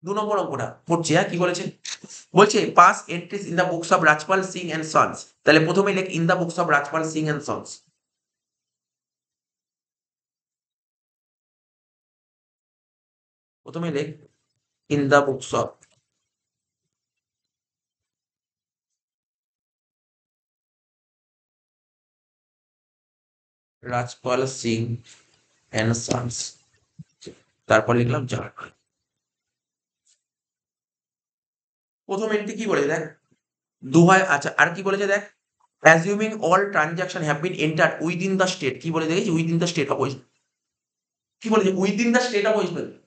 নম্বর অঙ্কটা পড়ছি, হ্যাঁ, কি বলেছে? বলছে pass entries in the books of Rajpal Singh and sons. তাহলে প্রথমে লেখ in the books of Rajpal Singh and sons. প্রথমে লেখ in the books of Rajpal Singh and sons. তারপর লিখলাম জার্নাল। প্রথম এন্ট্রি কি বলেছে দেখ, আচ্ছা, আর কি বলেছে দেখ, assuming all transaction have been entered within the state. কি বলে দেখেছি? Within the state of West. কি বলেছে? Within the state of West Bengal.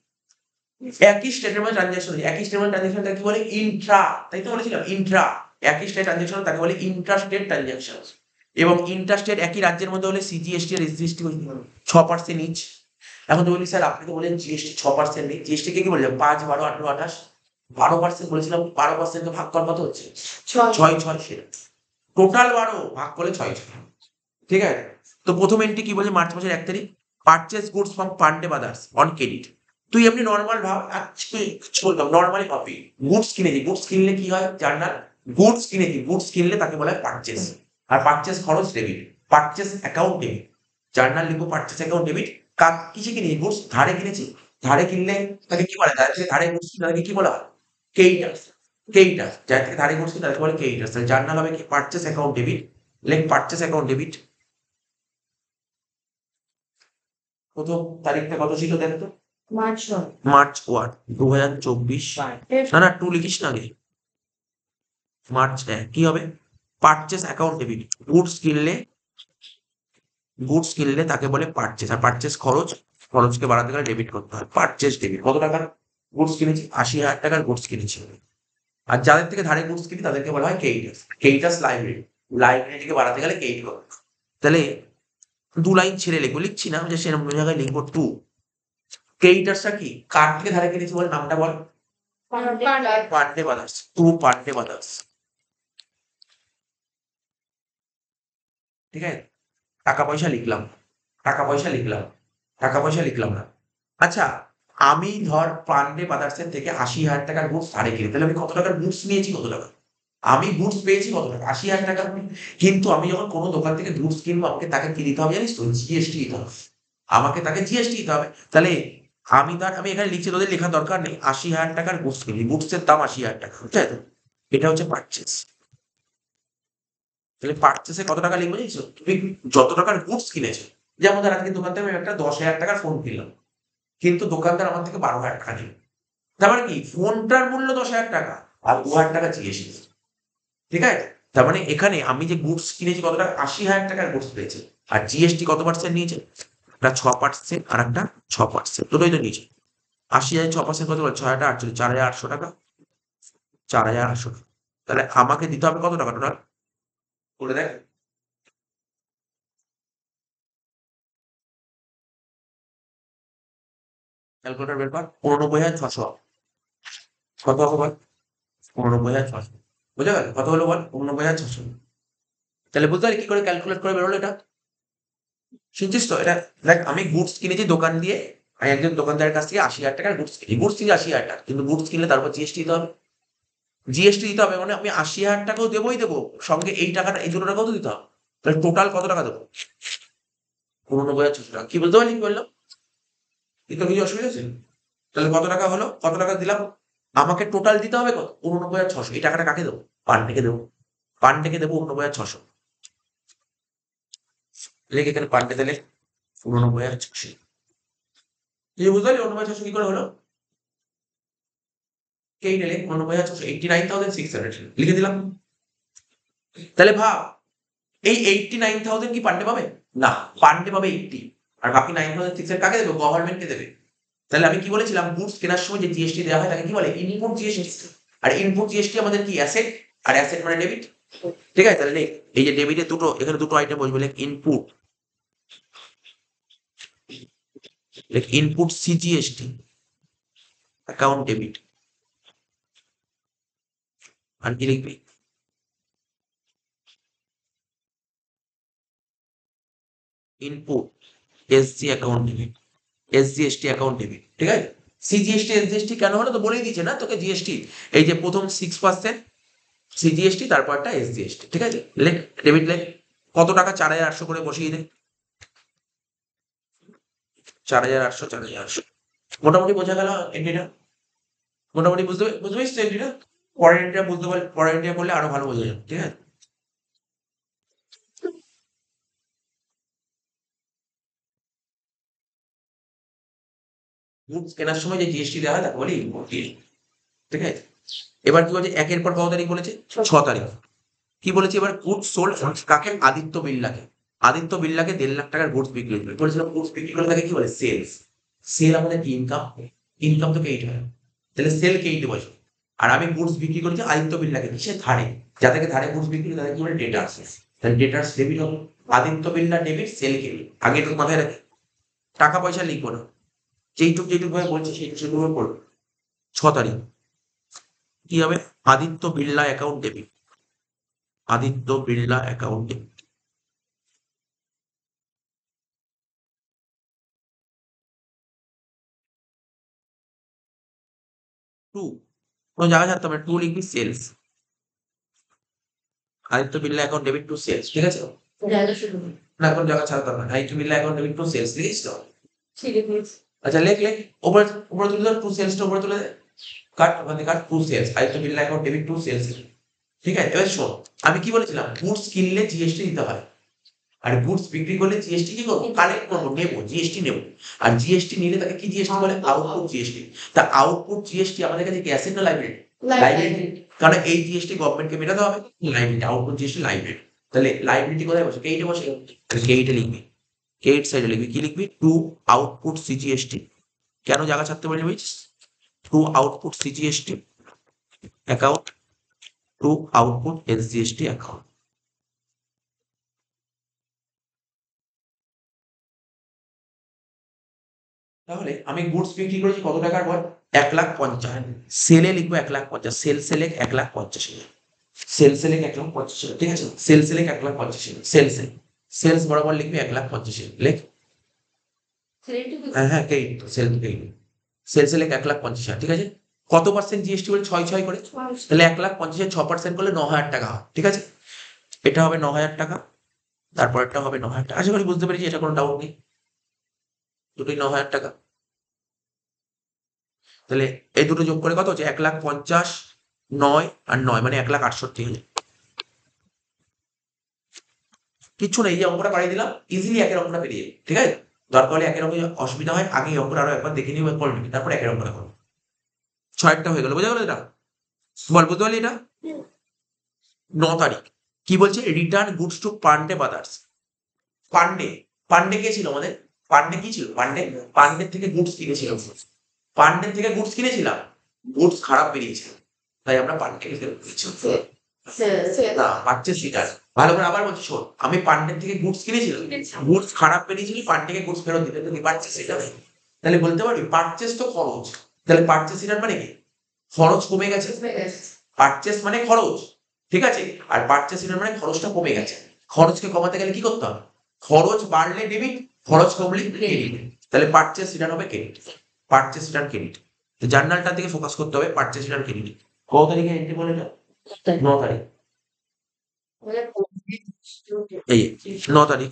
একই স্টেটের মধ্যে ট্রানজাকশন, একই স্টেটের মধ্যে ট্রানজাকশন তাকে কি বলে? ইন্ট্রা। তাই তো বলেছিলাম, ইন্ট্রা। একই স্টেট ট্রানজাকশন তাকে বলে ইন্ট্রা স্টেট ট্রানজাকশন। এবং ইন্ট্রা স্টেট একই রাজ্যের মধ্যে হলে সিজিএসটি আর এসজিএসটি 6% ইচ। এখন তো বলি স্যার আপনি তো বলেন জিএসটি 6% নেই, জিএসটি কে কি বলে? 5, 12, 18, 28, 12% বলেছিলাম। 12% ভাগ কর কত হচ্ছে? 6, 6 টোটাল 12 ভাগ করলে 6, 6। ঠিক আছে? তো প্রথম এন্ট্রি কি বলছে? মার্চ মাসের 1 তারিখ, purchase goods from Pandey brothers on credit. তুই এমনি নর্মাল ভাব, আজকে কিছু বলতাম নর্মালি ভাবি, গুডস কিনেছি, গুডস কিনলে কি হয়? জার্নাল। গুডস কিনেছি, গুডস কিনলে তাকে বলা হয় পারচেজ। আর পারচেজ খরচ debit, purchase account debit. Journal লিখবো পারচেজ অ্যাকাউন্ট ডেবিট। কিসে কিনেছি? গুডস ধারে কিনেছি। ধারে কিনলে তাকে কি বলে? যার থেকে ধারে গুডস কিনে তাকে কি বলা হয়? ক্রেডিটার্স। ক্রেডিটার্স, যার থেকে ধারে গুডস কিনে তাকে বলে ক্রেডিটার্স। তাহলে জার্নাল হবে কি? Purchase account debit. লেখ পারচেজ অ্যাকাউন্ট ডেবিট। প্রথম তারিখটা কত ছিল দেখ তো? মার্চ 1, 2024। না না, 2 লিখিস না আগে। মার্চ 1 কি হবে? Purchase account debit. গুডস কিনলে, গুডস কিনলে তাকে বলে পারচেস। আর পারচেস খরচ, খরচকে বাড়াতে গেলে ডেবিট করতে হয়। Purchase debit. কত টাকার গুডস কিনেছি? 80,000 টাকার গুডস কিনেছি। আর যাদের থেকে ধারে গুডস কিনি তাদেরকে বলা হয় ক্রেডিটার্স। ক্রেডিটার্স লাইব্রেরি, লাইব্রেরিটিকে বাড়াতে গেলে ক্রেডিট করতে হয়। তাহলে 2 লাইন ছেড়ে লিখবো, লিখছি না যে সেরকম জায়গায় লিখবো 2। ক্রেডিটার্সটা কি? কার থেকে ধারে কিনেছি বল, নামটা বল। Pandey Brothers, 2 Pandey Brothers. ঠিক আছে? টাকা পয়সা লিখলাম, টাকা পয়সা লিখলাম, টাকা পয়সা লিখলাম না। আচ্ছা, আমি ধর পান্ডে ব্রাদার্সের থেকে 80,000 টাকার গুডস ধারে কিনি, তাহলে আমি কত টাকার গুডস নিয়েছি? কত টাকা আমি গুডস পেয়েছি? কত টাকা? 80,000 টাকা। কিন্তু আমি যখন কোনো দোকান থেকে গুডস কিনবো আমাকে তাকে কি দিতে হবে জানিস তো? জিএসটি দিতে হবে। আমাকে তাকে জিএসটি দিতে হবে। তাহলে আমি এখানে লিখছি, তোদের লেখার দরকার নেই। 80,000 টাকার গুডস কিনি, গুডসের দাম 80,000 টাকা, ঠিক আছে? এটা হচ্ছে পারচেস। তাহলে পারচেসে কত টাকা লিখবো জানিস তো? তুমি যত টাকার গুডস কিনেছো, যেমন ধর আজকে দোকান থেকে আমি একটা 10,000 টাকার ফোন কিনলাম, কিন্তু দোকানদার আমার থেকে 12,000 টাকা নিল। তার মানে কি? ফোনটার মূল্য 10,000 টাকা, আর 2,000 টাকা জিএসটি। ঠিক আছে? তার মানে এখানে আমি যে গুডস কিনেছি কত টাকা? 80,000 টাকার গুডস পেয়েছি। আর জিএসটি কত পার্সেন্ট নিয়েছে? একটা 6% আর একটা 6%, দুটোই তো নিয়েছে। 80,000 6% কত বলে? 6,848, 4,800 টাকা। 4,800 টাকা। তাহলে আমাকে দিতে হবে কত টাকা টোটাল? করে দেখ। ক্যালকুলেটর বের কর। 89,600। কত হবে বল? 89,600। বুঝা গেল? কত হলো বল? 89,600। তাহলে বুঝতে পারলি কি করে ক্যালকুলেট করে বেরোলো এটা? শুনছিস তো? এটা দেখ, আমি গুডস কিনেছি দোকান দিয়ে। আমি একজন দোকানদারের কাছ থেকে 80,000 টাকার গুডস কিনি, গুডস কিনে 80,000 টাকা, কিন্তু গুডস কিনলে তারপর জিএসটি দিতে হবে। জিএসটি দিতে হবে মানে আমি 80,000 টাকাও দেবোই দেবো, সঙ্গে এই টাকাটা, এই 2 টাকাও তো দিতে হবে। তাহলে টোটাল কত টাকা দেবো? 89,600 টাকা। কি বলতে পারলি? কি বললাম? কি তো কিছু অসুবিধা আছে? তাহলে কত টাকা হলো? কত টাকা দিলাম? আমাকে টোটাল দিতে হবে কত? 89,600। এই টাকাটা কাকে দেবো? পান্ডেকে দেবো। পান্ডেকে দেবো 89,600। লেখ এখানে পান্ডে দিলে 89,600। তুই বুঝতে পারলি 89,600 কি করে হলো? কে নিলে 89,600, 89,600 লিখে দিলাম। তাহলে ভাব, এই 89,000 কি পান্ডে পাবে? না, পান্ডে পাবে 80, আর বাকি 9,600 কাকে দেবে? গভর্নমেন্টকে দেবে। তাহলে আমি কি বলেছিলাম? গুডস কেনার সময় যে জিএসটি দেওয়া হয় তাকে কি বলে? Input GST. আর ইনপুট জিএসটি আমাদের কি? অ্যাসেট। আর অ্যাসেট মানে ডেবিট। ঠিক আছে? তাহলে এই যে ডেবিটের দুটো, এখানে দুটো আইটেম বসবে, লেখ ইনপুট, লেখ ইনপুট সিজিএসটি অ্যাকাউন্ট ডেবিট। আর কি লিখবি? Input SG account debit, SGST account debit. ঠিক আছে? সিজিএসটি এসজিএসটি কেন হলো তো বলেই দিচ্ছে না তোকে জিএসটি, এই যে প্রথম 6% সিজিএসটি, তারপরটা এসজিএসটি, ঠিক আছে? লেখ, ডেবিট লেখ, কত টাকা 4,800 করে বসিয়ে দে, 4,800, 4,800, মোটামুটি বোঝা গেল এন্ট্রিটা? মোটামুটি বুঝতে পেরেছিস এন্ট্রিটা? পরের এন্ট্রিটা বুঝতে পারলে, পরের এন্ট্রিটা করলে আরো ভালো বোঝা যাবে, ঠিক আছে? গুডস কেনার সময় যে জিএসটি দেওয়া হয় তাকে বলি ইম্পোর্ট ডিউটি, ঠিক আছে? এবার কি বলছে, একের পর কত তারিখ বলেছে? 6 তারিখ। কি বলেছে এবার? গুডস সোল্ড কাকে? আদিত্য বিড়লাকে। আদিত্য বিড়লাকে 1.5 লাখ টাকার গুডস বিক্রি করে বলেছিলাম, গুডস বিক্রি করে তাকে কি বলে? সেলস। সেল আমাদের কি? ইনকাম। ইনকাম তো কেইট হয়, তাহলে সেল কেইট বসে। আর আমি গুডস বিক্রি করেছি আদিত্য বিড়লাকে, সে ধারে, যাদেরকে ধারে গুডস বিক্রি করে তাদের কি বলে? ডেটার্স। তাহলে ডেটার্স ডেবিট হবে, Aditya Birla debit, sale credit. আগে একটু মাথায় রাখি, টাকা পয়সা লিখবো না, যেইটুক যেইটুক ভাবে বলছি সেইটুক সেইটুক ভাবে পড়বো। 6 তারিখ কি হবে? Aditya Birla account debit, Aditya Birla account debit. 2, কোনো জায়গা ছাড়তে হবে, 2 লিখবি sales, Aditya Birla account debit to sales, ঠিক আছে? জায়গা শুরু করি। না এখন জায়গা ছাড়তে হবে না, Aditya Birla account debit to sales লিখিস তো? ঠিক আছে। আচ্ছা লেখ লেখ, উপরে উপরে তুলে দে, টু সেলসটা উপরে তুলে দে, কাট ওখানে cut, to sales, Aditya Birla account debit to sales, ঠিক আছে? এবার শোন, আমি কি বলেছিলাম? গুডস কিনলে জিএসটি দিতে হয়, আর গুডস বিক্রি করলে জিএসটি কি করবো? কালেক্ট করবো, নেবো, জিএসটি নেবো। আর জিএসটি নিলে তাকে কি জিএসটি বলে? Output GST. তা আউটপুট জিএসটি আমাদের কাছে কি অ্যাসেট না লাইব্রেরি? লাইব্রেরি। কারণ এই জিএসটি গভর্নমেন্টকে মেটাতে হবে, লাইব্রেরি, আউটপুট জিএসটি লাইব্রেরি। তাহলে লাইব্রেরিটি কোথায় বসে? কেইটে বসে, তাহলে কেইটে লিখবি, কেইট সাইডে লিখবি, কি লিখবি? Two output CGST. কেন জায়গা ছাড়তে পারি বুঝছিস? Two output CGST account, two output SGST account. তাহলে আমি গুডস বিক্রি করেছি কত টাকার? বল, 1,50,000। সেলে লিখবো 1,50,000, সেল সেলে 1,50,000, সেল সেলে 1,50,000, ঠিক আছে? সেল সেলে 1,50,000, সেল সেল, সেলস বরাবর লিখবি 1,50,000, লেখ। হ্যাঁ হ্যাঁ, কেই সেল কেই, সেল সেলে 1,50,000, ঠিক আছে? কত পার্সেন্ট জিএসটি বলে? 6 করে, তাহলে 1,50,000 6% করলে 9,000 টাকা হয়, ঠিক আছে? এটা হবে 9,000 টাকা, তারপরটা হবে 9,000 টাকা। আশা করি বুঝতে পেরেছি, এটা কোনো ডাউট নেই, দুটোই 9,000 টাকা। তাহলে এই দুটো যোগ করে কত হচ্ছে? 1,50,000, 9 আর 9 মানে 1,68,000। কিচ্ছু নেই, এই যে অঙ্কটা বাড়িয়ে দিলাম, ইজিলি একের অঙ্কটা পেরিয়ে যাবে, ঠিক আছে? দরকার হলে একের অঙ্কে অসুবিধা হয়, আগে এই অঙ্কটা আরো একবার দেখে নিবো, করে নিবি, তারপর একের অঙ্কটা করবো। 6টা হয়ে গেল, বোঝা গেল এটা? বল, বুঝতে পারলি এটা? 9 তারিখ কি বলছে? Return goods to Pandey Brothers. Pandey, Pandey কে ছিল আমাদের? পান্ডে কি ছিল? পান্ডে, পান্ডের থেকে গুডস কিনেছিলাম, পান্ডের থেকে গুডস কিনেছিলাম, গুডস খারাপ বেরিয়েছে, তাই আমরা পান্ডেকে ফেরত দিয়েছি। না, পারচেস রিটার্ন। ভালো করে আবার বলছি, শোন, আমি পান্ডের থেকে গুডস কিনেছিলাম, গুডস খারাপ বেরিয়েছিল, পান্ডেকে গুডস ফেরত দিতে, তুমি পারচেস রিটার্ন। তাহলে বলতে পারবি পারচেস তো খরচ, তাহলে পারচেস রিটার্ন মানে কি? খরচ কমে গেছে, পারচেস মানে খরচ, ঠিক আছে? আর পারচেস রিটার্ন মানে খরচটা কমে গেছে। খরচকে কমাতে গেলে কি করতে হবে? খরচ বাড়লে ডেবিট, খরচ কমলে ক্রেডিট, তাহলে পারচেস রিটার্ন হবে ক্রেডিট, পারচেস রিটার্ন ক্রেডিট। জার্নালটার দিকে ফোকাস করতে হবে, পারচেস রিটার্ন ক্রেডিট। কত তারিখে এন্ট্রি বলে এটা? 9 তারিখ, এই 9 তারিখ,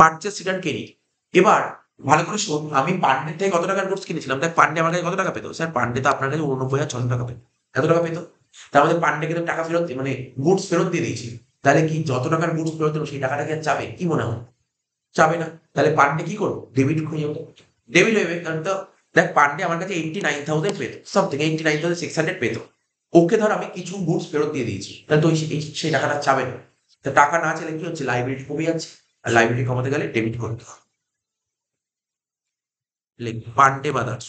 পারচেস রিটার্ন ক্রেডিট। এবার ভালো করে শোন, আমি পান্ডের থেকে কত টাকার গুডস কিনেছিলাম, তাই পান্ডে আমার কাছে কত টাকা পেত? স্যার পান্ডে তো আপনার কাছে 89,600 টাকা পেত, এত টাকা পেত। তার মধ্যে পান্ডেকে তো টাকা ফেরত মানে গুডস ফেরত দিয়ে দিয়েছি, তাহলে কি যত টাকার গুডস ফেরত দেবো সেই টাকাটা কি আর যাবে? কি মনে হয়? যাবে না। তাহলে পান্ডে কি করবো? ডেবিট হয়ে যাবে, ডেবিট হয়ে যাবে, কারণ তো দেখ পান্ডে আমার কাছে 89,000 পেত, সামথিং 89,600 পেত, ওকে ধর আমি কিছু গুডস ফেরত দিয়ে দিয়েছি, তাহলে তো সেই টাকাটা যাবে না। তা টাকা না চাইলে কি হচ্ছে? লাইবিলিটি কমে যাচ্ছে, আর লাইবিলিটি কমাতে গেলে ডেবিট করতে হবে। লিখ পান্ডে ব্রাদার্স,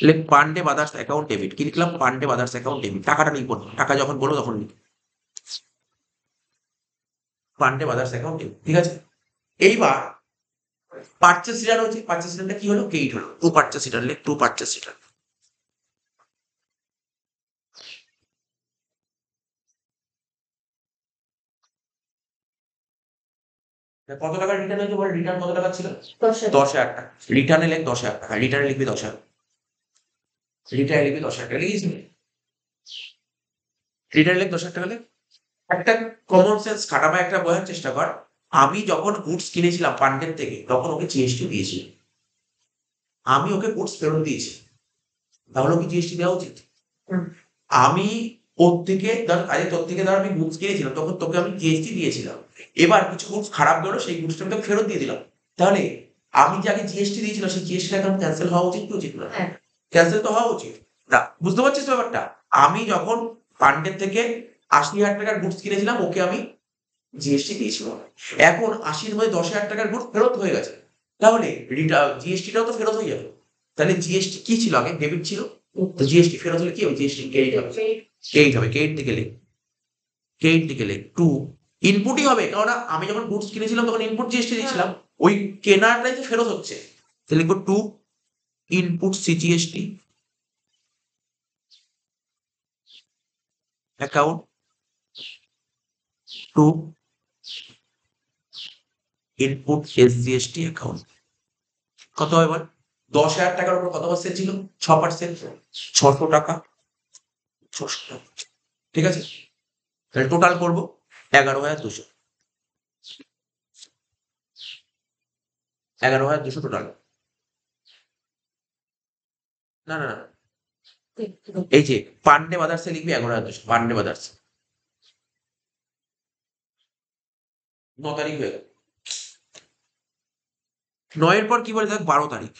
লিখ পান্ডে ব্রাদার্স অ্যাকাউন্ট ডেবিট। কি লিখলাম? Pandey brothers account debit. টাকাটা লিখবো না, টাকা যখন বলবো তখন লিখ, পান্ডে ব্রাদার্স অ্যাকাউন্ট ডেবিট, ঠিক আছে? এইবার পারচেস রিটার্ন হচ্ছে, পারচেস রিটার্নটা কি হলো? ক্রেডিট হলো, টু পারচেস রিটার্ন, লিখ টু পারচেস রিটার্ন। কত টাকা রিটার্ন হয়েছে বল, রিটার্ন কত টাকা ছিল? 10,000 10,000 টাকা। রিটার্নে লেখ 10,000 টাকা, রিটার্নে লিখবি 10,000, রিটার্নে লিখবি 10,000 টাকা, লিখিস? রিটার্নে লেখ 10,000 টাকা লেখ। একটা কমন সেন্স খাটাবা, একটা বোঝার চেষ্টা কর। আমি যখন গুডস কিনেছিলাম পান্ডের থেকে তখন ওকে জিএসটি দিয়েছি, আমি ওকে গুডস ফেরত দিয়েছি, তাহলে ওকে জিএসটি দেওয়া উচিত। হুম। আমি ওর থেকে ধর, আরে তোর থেকে ধর আমি গুডস কিনেছিলাম তখন তোকে আমি জিএসটি দিয়েছিলাম, এবার কিছু গুডস খারাপ গেলো, সেই গুডসটা আমি তোকে ফেরত দিয়ে দিলাম, তাহলে আমি যাকে জিএসটি দিয়েছিলাম সেই জিএসটিটা এখন ক্যান্সেল হওয়া উচিত কি উচিত না? হ্যাঁ। ক্যান্সেল তো হওয়া উচিত না, বুঝতে পারছিস ব্যাপারটা? আমি যখন পান্ডের থেকে 80,000 টাকার গুডস কিনেছিলাম ওকে আমি জিএসটি দিয়েছিলাম, এখন 80-র মধ্যে 10,000 টাকার গুডস ফেরত হয়ে গেছে, তাহলে জিএসটিটাও তো ফেরত হয়ে যাবে। তাহলে জিএসটি কি ছিল আগে? ডেবিট ছিল, তো জিএসটি ফেরত হলে কি হবে? জিএসটি ক্রেডিট হবে, ক্রেডিট হবে, ক্রেডিট থেকে লেখ, ক্রেডিট থেকে লেখ। টু ইনপুটই হবে, কারণ আমি যখন গুডস কিনেছিলাম তখন ইনপুট জিএসটি দিয়েছিলাম, ওই কেনাটাই তো ফেরত হচ্ছে, তাহলে লিখবো to input CGST account to input SGST account. কত হয় বল? 10,000 টাকার উপর কত পার্সেন্ট ছিল? 6%, 600 টাকা, 600 টাকা, ঠিক আছে? তাহলে টোটাল করবো 11,200, 11,200 টোটাল। না না না, এই যে পান্ডে বাদার্সে লিখবি 11,200, পান্ডে বাদার্স। 9 তারিখ হয়ে গেল। 9-এর পর কি বলে দেখ, 12 তারিখ।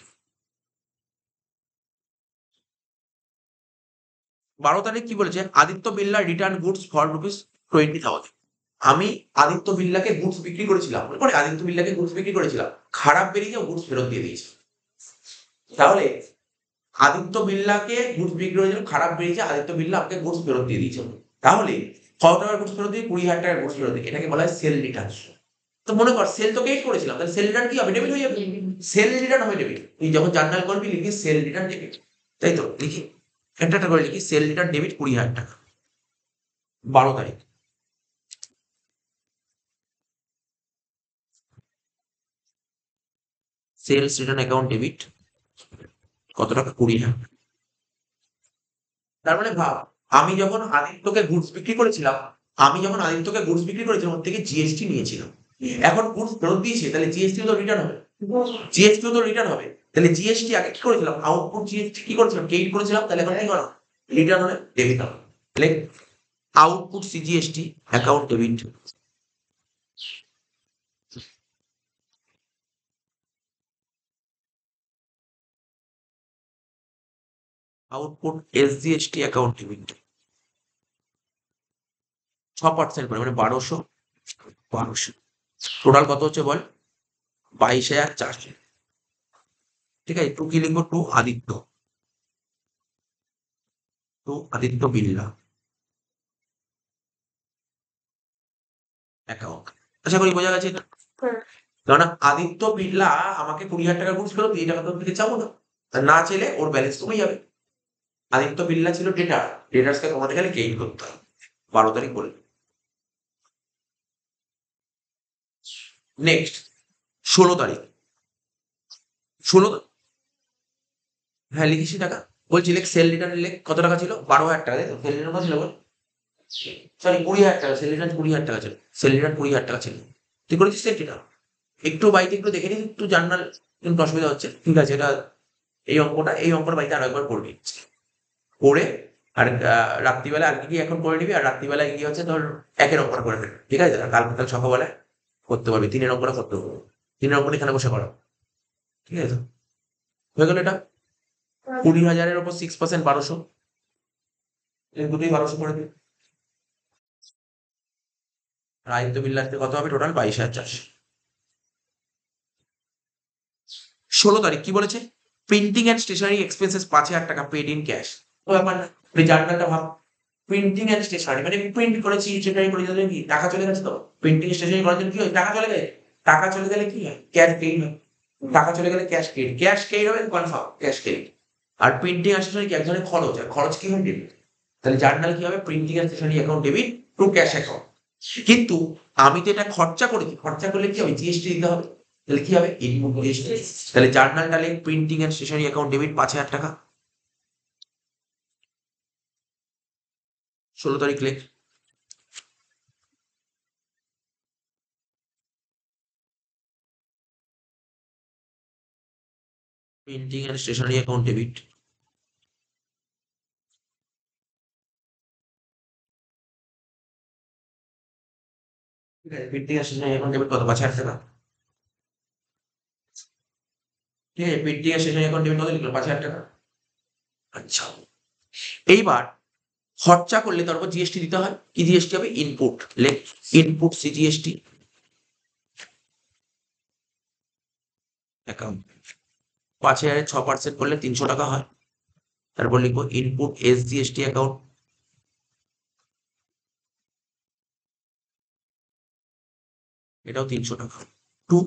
12 তারিখ কি বলেছে? Aditya Birla return goods for ₹20,000। আমি আদিত্য বিড়লাকে গুডস বিক্রি করেছিলাম, মনে পড়ে? আদিত্য বিড়লাকে গুডস বিক্রি করেছিলাম, খারাপ বেরিয়ে গুডস ফেরত দিয়ে দিয়েছে, তাহলে আদিত্য বিড়লাকে গুডস বিক্রি করেছিল, খারাপ বেরিয়েছে, আদিত্য বিড়লা আমাকে গুডস ফেরত দিয়ে দিয়েছে, তাহলে কত টাকার গুডস ফেরত দিয়ে? 20,000 টাকার গুডস ফেরত দিয়ে, এটাকে বলা হয় সেল রিটার্ন। তো মনে কর সেল তো ক্রেডিট করেছিলাম, তাহলে সেল রিটার্ন কি হবে? ডেবিট হয়ে যাবে, সেল রিটার্ন হবে ডেবিট। তুই যখন জার্নাল করবি লিখবি সেল রিটার্ন ডেবিট, তাই তো? লিখি একটা একটা করে লিখি, সেল রিটার্ন ডেবিট 20,000 টাকা, 12 তারিখ। সেলস রিটার্ন অ্যাকাউন্ট ডেবিট কত টাকা? 20,000। তার মানে ভাব, আমি যখন আদিত্যকে গুডস বিক্রি করেছিলাম, ওর থেকে জিএসটি নিয়েছিলাম, এখন গুডস ফেরত দিয়েছে, তাহলে জিএসটি তো রিটার্ন হবে, জিএসটিও তো রিটার্ন হবে, তাহলে জিএসটি আগে কি করেছিলাম? আউটপুট জিএসটি কি করেছিলাম? ক্রেডিট করেছিলাম, তাহলে এখন কি করা? রিটার্ন হলে ডেবিট হবে, তাহলে output CGST account debit, output SGST account debit 6% করে, মানে 1200, টোটাল কত হচ্ছে বল? 22,400, ঠিক আছে? টু কি লিখবো? To Aditya Birla account. আশা করি বোঝা গেছে এটা। কারণ আদিত্য বিড়লা আমাকে 20,000 টাকা গুডস ফেরত দিয়ে, এই টাকা তোর থেকে চাবো না, আর না চাইলে ওর ব্যালেন্স কমে যাবে। আদিত্য বিড়লা ছিল ডেটার, ডেটার্সকে কমাতে গেলে গেইন করতে হবে, 12 তারিখ বলে। নেক্সট 16 তারিখ, 16, হ্যাঁ লিখিস টাকা, বলছি লেখ সেল রিটার্ন, লেখ কত টাকা ছিল? 12,000 টাকা, তাই তো? সেল রিটার্ন কত ছিল বল? সরি 20,000 টাকা, সেল রিটার্ন 20,000 টাকা ছিল, সেল রিটার্ন 20,000 টাকা ছিল। তুই করেছিস সেল রিটার্ন? একটু বাড়িতে একটু দেখে নিস, একটু জার্নাল, কিন্তু অসুবিধা হচ্ছে, ঠিক আছে? এটা এই অঙ্কটা বাড়িতে আরো একবার করবি, করে আর রাত্রিবেলা আর কি এখন করে নিবি, আর রাত্রিবেলায় গিয়ে হচ্ছে তোর একের অঙ্কটা করে নেবে, ঠিক আছে? কাল সকালবেলায় করতে পারবি, 3-এর অঙ্কটা করতে পারবি, 3-এর অঙ্কটা এখানে বসে করা, ঠিক আছে? হয়ে গেল এটা। 20,000-এর উপর 6% 1200, দুটোই 1200 করে দিবি। আর আদিত্য বিড়লাতে কত হবে? টোটাল 22,400। 16 তারিখ কি বলেছে? প্রিন্টিং অ্যান্ড স্টেশনারি এক্সপেন্সেস 5,000 টাকা পেড ইন ক্যাশ। তো ব্যাপার না, তুই জার্নালটা ভাব, প্রিন্টিং অ্যান্ড স্টেশনারি মানে প্রিন্ট করেছি, স্টেশনারি করে দিলে কি টাকা চলে গেছে? তো প্রিন্টিং স্টেশনারি করার জন্য কি হয়? টাকা চলে গেছে, টাকা চলে গেলে কি হয়? ক্যাশ ক্রেডিট হয়, টাকা চলে গেলে ক্যাশ ক্রেডিট, ক্যাশ ক্রেডিট হবে কনফার্ম, ক্যাশ ক্রেডিট। আর প্রিন্টিং অ্যান্ড স্টেশনারি কি এক ধরনের খরচ, আর খরচ কি হয়? ডেবিট। তাহলে জার্নাল কি হবে? Printing and stationery account debit to cash account, কিন্তু আমি তো এটা খরচা করেছি, খরচা করলে কি হবে, জিএসটি দিতে হবে। তাহলে কি হবে, ইনপুট জিএসটি। তাহলে জার্নালটা লেখ, printing and stationery account debit 5,000 টাকা। 16 তারিখ লেখ। Printing and stationery account debit. ঠিক আছে, printing and stationery account debit কত, 5,000 টাকা। ঠিক আছে, printing and stationery account debit কত লিখলো, 5,000 টাকা। আচ্ছা, এইবার খরচা করলে তারপর জিএসটি দিতে হয়। কি জিএসটি হবে, ইনপুট। লেখ, ইনপুট সিজিএসটি অ্যাকাউন্ট। 5,000 6% করলে 300 টাকা হয়। তারপর লিখবো ইনপুট এসজিএসটি অ্যাকাউন্ট, এটাও 300 টাকা। টু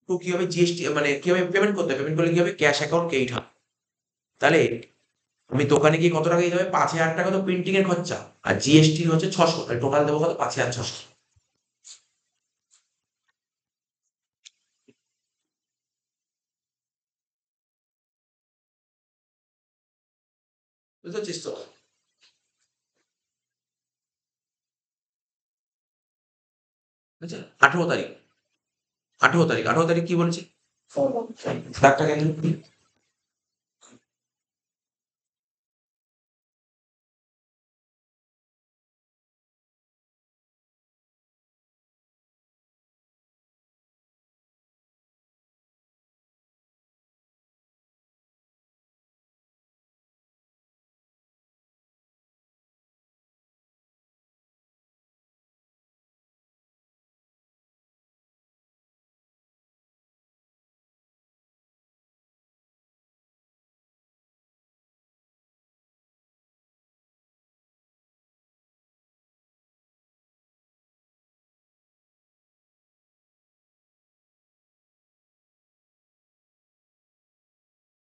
টু কি হবে, জিএসটি মানে কি হবে, পেমেন্ট করতে হবে, পেমেন্ট করলে কি হবে, ক্যাশ অ্যাকাউন্ট ক্রেডিট হবে। তাহলে আমি দোকানে গিয়ে কত টাকা দিতে হবে, 5,000 টাকা তো প্রিন্টিং এর খরচা, আর জিএসটি হচ্ছে 600, টোটাল দেবো কত, 5,600। বুঝতে পারছিস তো? আচ্ছা, 18 তারিখ, 18 তারিখ, 18 তারিখ কি বলছি, দাগটা কেন,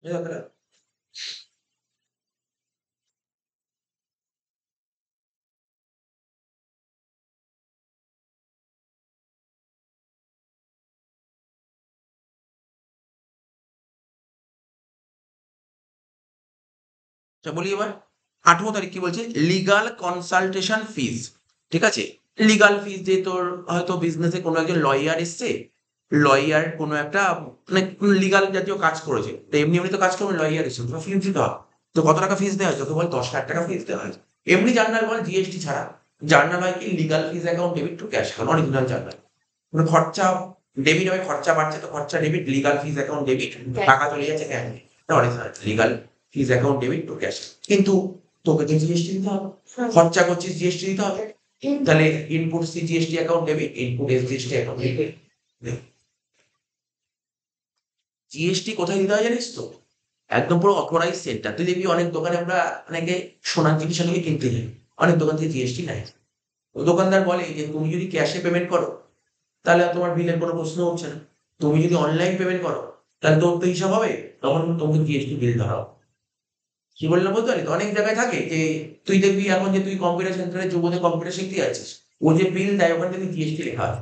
এই দাগটা। আচ্ছা বলি এবার, 18 তারিখ কি বলছে, লিগাল কনসালটেশন ফিজ। ঠিক আছে, লিগাল ফিজ যে তোর হয়তো বিজনেসে কোনো একজন লয়ার এসছে, লয়ার কোনো একটা মানে লিগাল জাতীয় কাজ করেছে, তো এমনি এমনি তো কাজ করবে, লয়ার এসে তো ফিজ দিতে হবে। তো কত টাকা ফিজ দেওয়া হয়, তোকে বল 10,000 টাকা ফিজ দেওয়া হয়। এমনি জার্নাল বল, জিএসটি ছাড়া জার্নাল হয় কি, legal fees account debit to cash account, original journal. মানে খরচা ডেবিট হবে, খরচা বাড়ছে তো খরচা ডেবিট, লিগাল ফিজ অ্যাকাউন্ট ডেবিট, টাকা চলে যাচ্ছে cash, original legal fees account debit to cash. কিন্তু তোকে তো জিএসটি দিতে হবে, খরচা করছিস জিএসটি দিতে হবে। তাহলে input C GST account debit, input S GST account debit. GST কোথায় দিতে হয় জানিস তো, একদম পুরো অথরাইজ সেন্টার। তুই দেখবি অনেক দোকানে আমরা অনেকে সোনার জিনিস অনেকে কিনতে যাই, অনেক দোকান থেকে জিএসটি নেয়। ও দোকানদার বলে যে তুমি যদি ক্যাশে পেমেন্ট করো তাহলে আর তোমার বিলের কোনো প্রশ্ন উঠছে না, তুমি যদি অনলাইন পেমেন্ট করো তাহলে তোর তো হিসাব হবে, তখন তোমাকে জিএসটি বিল ধরা হবে। কি বললাম বলতে পারি তো, অনেক জায়গায় থাকে যে তুই দেখবি এখন যে তুই কম্পিউটার সেন্টারে যুবতে কম্পিউটার শিখতে যাচ্ছিস, ও যে বিল দেয় ওখানে দেখবি জিএসটি লেখা আছে।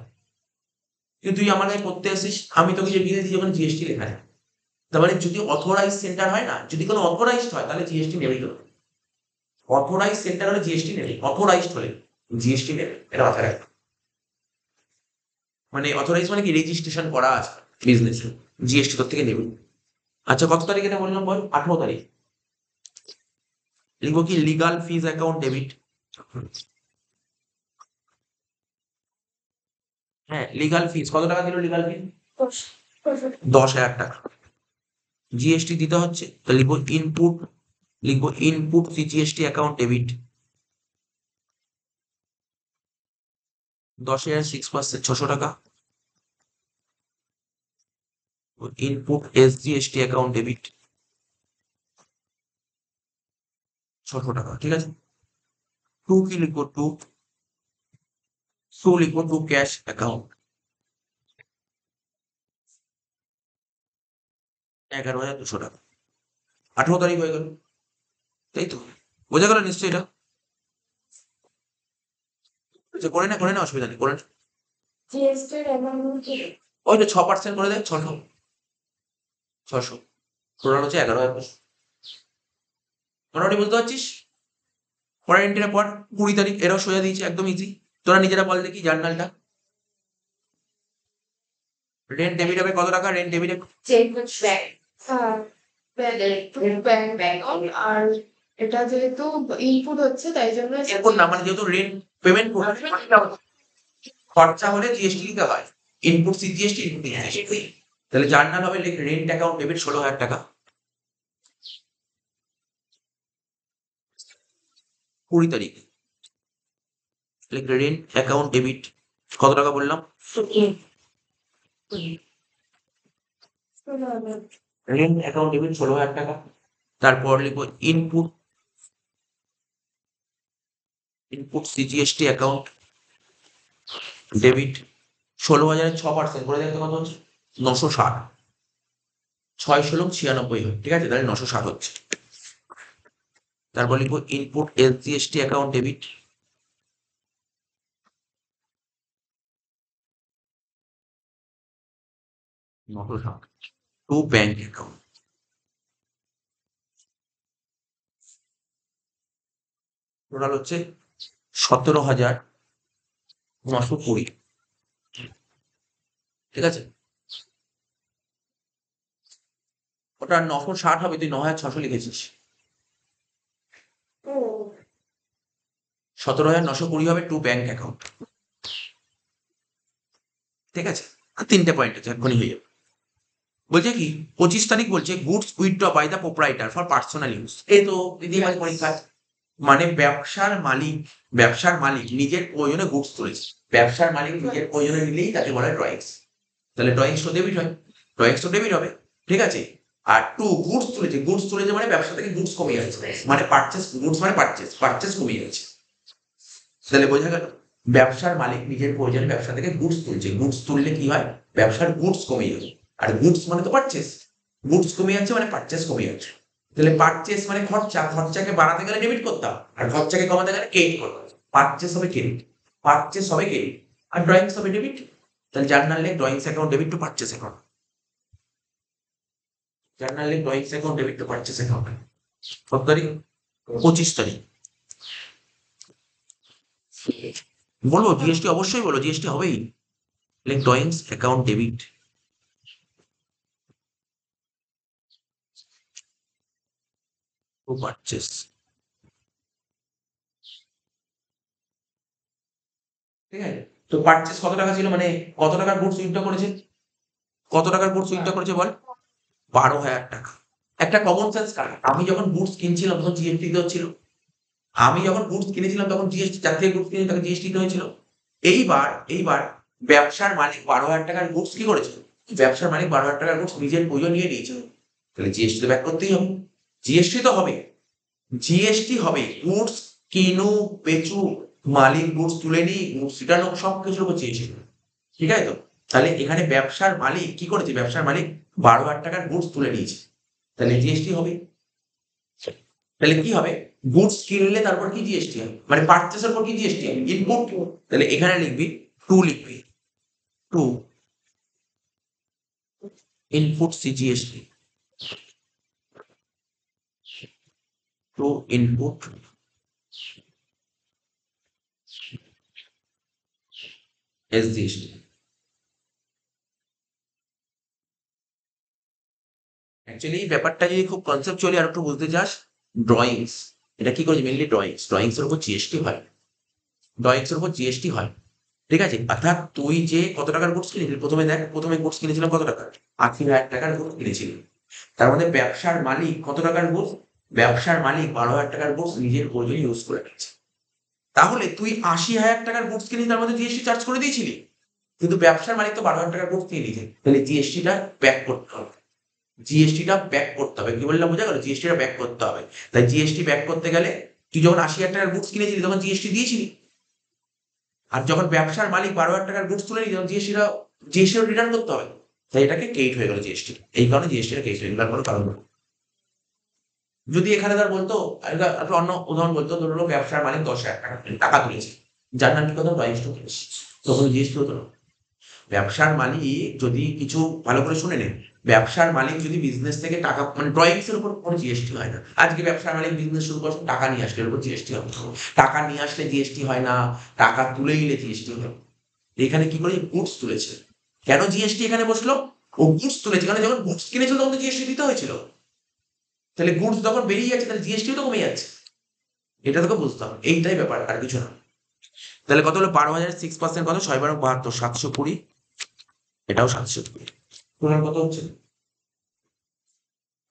কিন্তু তুই আমার কাছে করতে আসিস, আমি তোকে যে বিল দিই ওখানে জিএসটি লেখা আছে। তার মানে যদি অথরাইজ সেন্টার হয় না, যদি কোনো অথরাইজড হয় তাহলে জিএসটি নেবেই তো। অথরাইজ সেন্টার হলে জিএসটি নেবে, অথরাইজড হলে জিএসটি নেবে, এটা মাথায় রাখবে। মানে অথরাইজ মানে কি, রেজিস্ট্রেশন করা আছে বিজনেস, জিএসটি তোর থেকে নেবে। আচ্ছা কত তারিখ এটা বললাম বল, 18 তারিখ। লিখবো কি, লিগাল ফিজ অ্যাকাউন্ট ডেবিট। হ্যাঁ, লিগাল ফিজ কত টাকা দিল, লিগাল ফিজ 10,000 টাকা। জিএসটি দিতে হচ্ছে, তো লিখবো ইনপুট, লিখবো ইনপুট সিজিএসটি অ্যাকাউন্ট ডেবিট, 10,000 6% 600 টাকা। ইনপুট এসজিএসটি অ্যাকাউন্ট ডেবিট 600 টাকা। ঠিক আছে, টু কি লিখবো, টু লিখবো টু ক্যাশ অ্যাকাউন্ট, 11,200 টাকা। 18 তারিখ হয়ে গেল, তাই তো? বোঝা গেল নিশ্চয়ই এটা? করে না অসুবিধা নেই, করে না। জিএসটি এর অ্যামাউন্ট ওই তো 6% করে দেয়, 600 টোটাল হচ্ছে 11,000। মোটামুটি বুঝতে পারছিস? পরের এন্ট্রিটা পর 20 তারিখ, এরাও সোজা দিয়েছে, একদম ইজি। তোরা নিজেরা বল দেখি জার্নালটা। রেন্ট ডেবিট হবে কত টাকা? Rent debit cheque bank bank bank আর এটা যেহেতু ইনপুট হচ্ছে তাই জন্য এরপর না, মানে যেহেতু রেন্ট পেমেন্ট করবে, খরচা হলে জিএসটি দিতে হয়। Input GST, input GST. তাহলে জার্নাল হবে রেন্ট অ্যাকাউন্ট ডেবিট 16,000 টাকা। 20 তারিখ রেন্ট অ্যাকাউন্ট ডেবিট কত টাকা বললাম? রেন্ট অ্যাকাউন্ট ডেবিট 16,000 টাকা। তারপর লিখবো ইনপুট সিজিএসটি অ্যাকাউন্ট ডেবিট 16,000 6% করে দেখতে কত হচ্ছে? 960। 6 × 96 হয়, ঠিক আছে, তাহলে 960 হচ্ছে। তারপর লিখবো input SGST account debit 960 to bank account. Total হচ্ছে 17,920, ঠিক আছে। ওটা 960 হবে, তুই 9,600 লিখেছিস। 17,920 হবে টু ব্যাংক অ্যাকাউন্ট, ঠিক আছে। আর 3টে পয়েন্ট আছে, এক্ষুনি হয়ে যাবে। বলছে কি 25 তারিখ বলছে goods withdraw by the proprietor for personal use. এই তো দিদি মানে পরীক্ষা, মানে ব্যবসার মালিক নিজের প্রয়োজনে গুডস তুলেছে। ব্যবসার মালিক নিজের প্রয়োজনে নিলেই তাকে বলা হয় ড্রয়িংস। তাহলে ড্রয়িংস তো ডেবিট হয়, ড্রয়িংস তো ডেবিট হবে, ঠিক আছে। আর টু গুডস তুলেছে মানে ব্যবসা থেকে গুডস কমে যাচ্ছে, মানে গুডস মানে পারচেস কমে যাচ্ছে। তাহলে বোঝা গেল ব্যবসার মালিক নিজের প্রয়োজনে ব্যবসা থেকে গুডস তুলছে। গুডস তুললে কি হয়? ব্যবসার গুডস কমে যাবে। আর গুডস মানে তো পারচেস, গুডস কমে যাচ্ছে মানে পারচেস কমে যাচ্ছে। তাহলে পারচেস মানে খরচাকে বাড়াতে গেলে ডেবিট করতাম, আর খরচাকে কমাতে গেলে ক্রেডিট করতাম। পারচেস হবে ক্রেডিট, আর ড্রয়িংস হবে ডেবিট। তাহলে জার্নাল লেখ drawings account debit to purchase account. Journal লেখ drawings account debit to purchase account. কত তারিখ? 25 তারিখ। বলবো জিএসটি, অবশ্যই বলো জিএসটি হবেই। লেখ drawings account debit to purchase, ঠিক আছে। তো পারচেস কত টাকা ছিল, মানে কত টাকার গুডস উইথড্র করেছে? কত টাকার গুডস উইথড্র করেছে বল? 12,000 টাকা। একটা কমন সেন্স কার, আমি যখন গুডস কিনছিলাম তখন জিএসটি দিতে হচ্ছিল। আমি যখন গুডস কিনেছিলাম তখন জিএসটি, যার থেকে গুডস কিনেছি তাকে জিএসটি দিতে হয়েছিল। এইবার ব্যবসার মালিক 12,000 টাকার গুডস কি করেছে? ব্যবসার মালিক 12,000 টাকার গুডস নিজের প্রয়োজন নিয়ে নিয়েছে। তাহলে জিএসটি তো ব্যাক করতেই হবে। জিএসটি তো হবে, জিএসটি হবে। গুডস কিনু বেচু, মালিক গুডস তুলে নি, গুডস রিটার্ন হোক, সব কিছুর উপর জিএসটি, ঠিক আছে তো। তাহলে এখানে ব্যবসার মালিক কি করেছে? ব্যবসার মালিক 12,000 টাকার গুডস তুলে নিয়েছে, তাহলে জিএসটি হবে। তাহলে কি হবে? গুডস কিনলে তারপর কি জিএসটি হবে, মানে পারচেসের পর কি জিএসটি হবে? ইনপুট। তাহলে এখানে লিখবি লিখবি to input CGST, to input SGST. Actually এই ব্যাপারটা যদি খুব কনসেপচুয়ালি আর একটু বুঝতে চাস, ড্রয়িংস, এটা কি করেছে মেনলি ড্রয়িংস এর উপর জিএসটি হয়, ঠিক আছে। অর্থাৎ তুই যে কত টাকার গুডস কিনেছিলি, প্রথমে গুডস কিনেছিলাম কত টাকা? 80,000 টাকার গুডস কিনেছিলি। তার মধ্যে ব্যবসার মালিক কত টাকার গুডস? ব্যবসার মালিক 12,000 টাকার গুডস নিজের প্রয়োজনে ইউজ করে নিচ্ছে। তাহলে তুই 80,000 টাকার গুডস কিনে তার মধ্যে জিএসটি চার্জ করে দিয়েছিলি, কিন্তু ব্যবসার মালিক তো 12,000 টাকার গুডস কিনে নিয়েছে। তাহলে জিএসটিটা ব্যাক করতে হবে, কি বললাম বোঝা গেল? জিএসটিটা ব্যাক করতে হবে। তাই জিএসটি ব্যাক করতে গেলে তুই যখন 80,000 টাকার গুডস কিনেছিলি তখন জিএসটি দিয়েছিলি, আর যখন ব্যবসার মালিক 12,000 টাকার গুডস তুলে নিই তখন জিএসটিও রিটার্ন করতে হবে। তাই এটাকে ক্রেডিট হয়ে গেল জিএসটি, এই কারণে জিএসটিটা ক্রেডিট হয়ে গেল, আর কোনো কারণ নেই। যদি এখানে ধর বলতো, একটা অন্য উদাহরণ বলতো, ধরো ব্যবসার মালিক 10,000 টাকা তুলেছে, জার্নাল কি কথা ড্রয়িং স্টক তখন জিএসটি হতো না। ব্যবসার মালিক যদি কিছু ভালো করে শুনে নেন, ব্যবসার মালিক যদি বিজনেস থেকে টাকা মানে ড্রয়িংস এর উপর কোনো জিএসটি হয় না। আজকে ব্যবসার মালিক বিজনেস শুরু করছে, টাকা নিয়ে আসলে এর উপর জিএসটি হবে। টাকা নিয়ে আসলে জিএসটি হয় না, টাকা তুলে নিলে জিএসটি হয়। এখানে কি করে গুডস তুলেছে, কেন জিএসটি এখানে বসলো? ও গুডস তুলেছে, কারণ যখন গুডস কিনেছিল তখন তো জিএসটি দিতে হয়েছিল। তাহলে গুডস যখন বেরিয়ে যাচ্ছে তাহলে জিএসটিও তো কমে যাচ্ছে। এটা তোকে বুঝতে হবে, এইটাই ব্যাপার, আর কিছু না। তাহলে কত হলো? 12,000 6% কত? 6 × 12 = 720, এটাও 720। টোটাল কত হচ্ছে?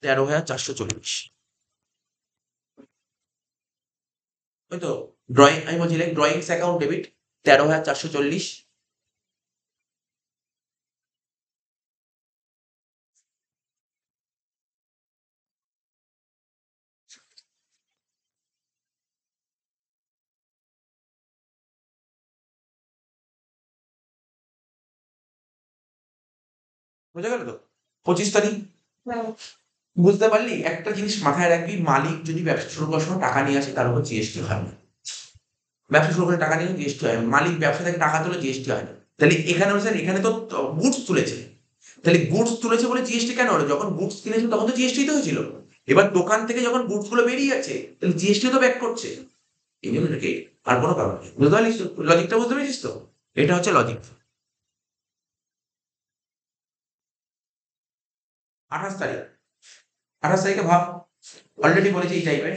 13,440। ওই তো ড্রয়িং, আমি বলছি ড্রয়িংস অ্যাকাউন্ট ডেবিট 13,440। বুঝে গেল তো? 25 তারিখ। হ্যাঁ, বুঝতে পারলি? একটা জিনিস মাথায় রাখবি, মালিক যদি ব্যবসা শুরু করার সময় টাকা নিয়ে আসে তার উপর জিএসটি হয় না। ব্যবসা শুরু করে টাকা নিয়ে জিএসটি হয় না। মালিক ব্যবসা থেকে টাকা তুলে জিএসটি হয় না। তাহলে এখানে স্যার এখানে তো গুডস তুলেছে, তাহলে গুডস তুলেছে বলে জিএসটি কেন হলো? যখন গুডস কিনেছিল তখন তো জিএসটি তো হয়েছিল। এবার দোকান থেকে যখন গুডস গুলো বেরিয়ে যাচ্ছে তাহলে জিএসটি তো ব্যাক করছে। এই জন্য নাকি, আর কোনো কারণ নেই। বুঝতে পারলিস তো? লজিকটা বুঝতে পেরেছিস তো? এটা হচ্ছে লজিক। 28 তারিখ, 28 তারিখে ভাব, অলরেডি বলেছি এই টাইপের।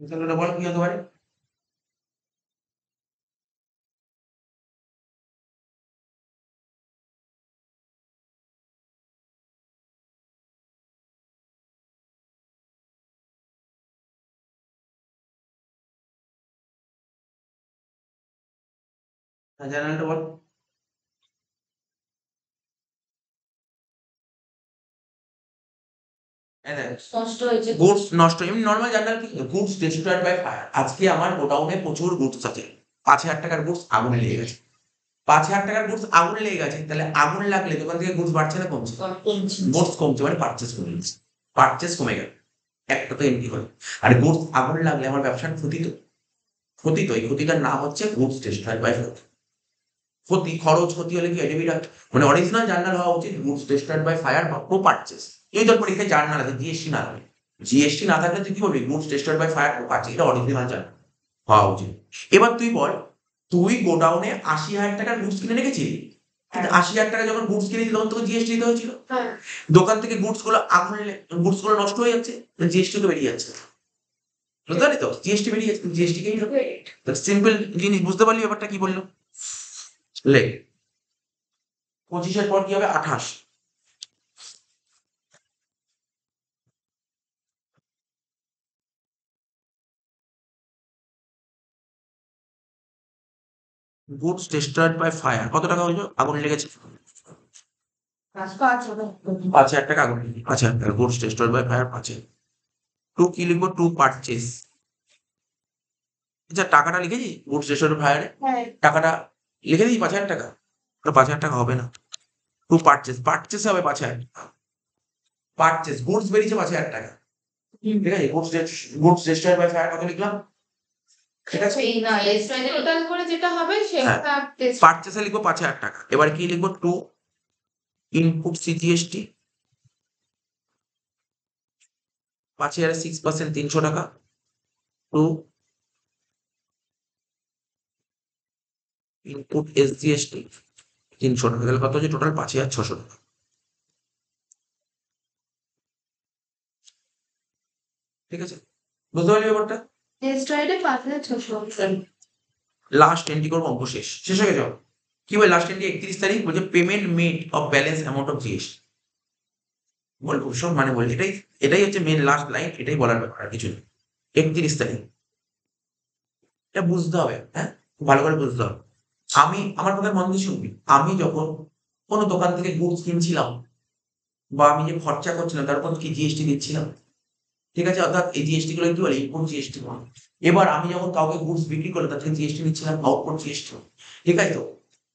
তাহলে বল কি হতে পারে? জার্নালটা বল। নষ্ট হয়েছে। গুডস নষ্ট, এমনি নর্মাল জার্নাল কি গুডস ডিস্ট্রয়েড বাই ফায়ার। আজকে আমার গোডাউনে প্রচুর গুডস আছে, 5,000 টাকার গুডস আগুনে লেগে গেছে। 5,000 টাকার গুডস আগুনে লেগে গেছে, তাহলে আগুন লাগলে দোকান থেকে গুডস বাড়ছে না কমছে? গুডস কমছে, মানে পারচেস কমে গেছে। পারচেস কমে গেল, একটা তো এমনি হলো। আর গুডস আগুন লাগলে আমার ব্যবসার ক্ষতি তো। ক্ষতি তো, এই ক্ষতিটার নাম হচ্ছে গুডস ডিস্ট্রয়েড বাই ফায়ার। ক্ষতি, খরচ ক্ষতি হলে কি ডেবিট হয়? মানে অরিজিনাল জার্নাল হওয়া উচিত গুডস ডিস্ট্রয়েড বাই ফায়ার বা প্রো পারচেস। এই তোর পরীক্ষায় জার্নাল আছে, জিএসটি না থাকে। জিএসটি না থাকলে তুই কি বলবি? Goods destroyed by fire pro purchase, এটা অরিজিনাল জার্নাল হওয়া উচিত। এবার তুই বল, তুই গোডাউনে 80,000 টাকার গুডস কিনে রেখেছিলি, কিন্তু 80,000 টাকা যখন গুডস কিনেছিলি তখন তোকে জিএসটি দিতে হয়েছিল। হ্যাঁ, দোকান থেকে গুডস গুলো আগুন, গুডস গুলো নষ্ট হয়ে যাচ্ছে, জিএসটি তো বেরিয়ে যাচ্ছে। বুঝতে পারলি তো? জিএসটি বেরিয়ে যাচ্ছে, জিএসটি কেই সিম্পল জিনিস। বুঝতে পারলি ব্যাপারটা কি বললো? লে 25-এর পর কি হবে? 28। গুডস ডিস্ট্রয়েড বাই ফায়ার কত টাকা হইলো? আগুন লেগেছে 5,000 টাকা আগুন লেগেছে। 5,000 টাকা goods destroyed by fire 5,000। To কি লিখবো? To purchase. আচ্ছা টাকাটা লিখেছি গুডস ডিস্ট্রয়েড ফায়ারে, হ্যাঁ, টাকাটা লিখে দিই 5,000 টাকা। 5,000 টাকা হবে না, টু পারচেস, পারচেস হবে 5,000 টাকা। পারচেস গুডস বেরিয়েছে 5,000 টাকা, ঠিক আছে? গুডস ডিস্ট্রয়েড বাই ফায়ার কত লিখলাম? ঠিক আছে, টোটাল করে যেটা হবে হ্যাঁ, সেটা পারচেসে লিখবো 5,000 টাকা। এবার কি লিখবো? টু ইনপুট সিজিএসটি 5,000 6% 300 টাকা, টু ইনপুট এসজিএসটি 300 টাকা। তাহলে কত হচ্ছে? টোটাল 5,600 টাকা। ঠিক আছে, বুঝতে পারলি ব্যাপারটা? ডিস্ট্রয়েডে 5,600। লাস্ট এন্ট্রি করবো, অঙ্ক শেষ, শেষ হয়ে গেছে। কি বলে লাস্ট এন্ট্রি? 31 তারিখ বলছে payment made of balance amount of GST. বলবো সব মানে বলি, এটাই এটাই হচ্ছে মেন লাস্ট লাইন, এটাই বলার ব্যাপার, আর কিছু নেই। 31 তারিখ, এটা বুঝতে হবে, হ্যাঁ, খুব ভালো করে বুঝতে হবে। আমি আমার কথা মন দিয়ে শুনবি, আমি যখন কোনো দোকান থেকে গুডস কিনছিলাম বা আমি যে খরচা করছিলাম তার উপর কি জিএসটি দিচ্ছিলাম, ঠিক আছে? অর্থাৎ এই জিএসটি গুলো কি বলে? Input GST. এবার আমি যখন কাউকে গুডস বিক্রি করলাম তার থেকে জিএসটি নিচ্ছিলাম, আউটপুট জিএসটি, ঠিক আছে তো?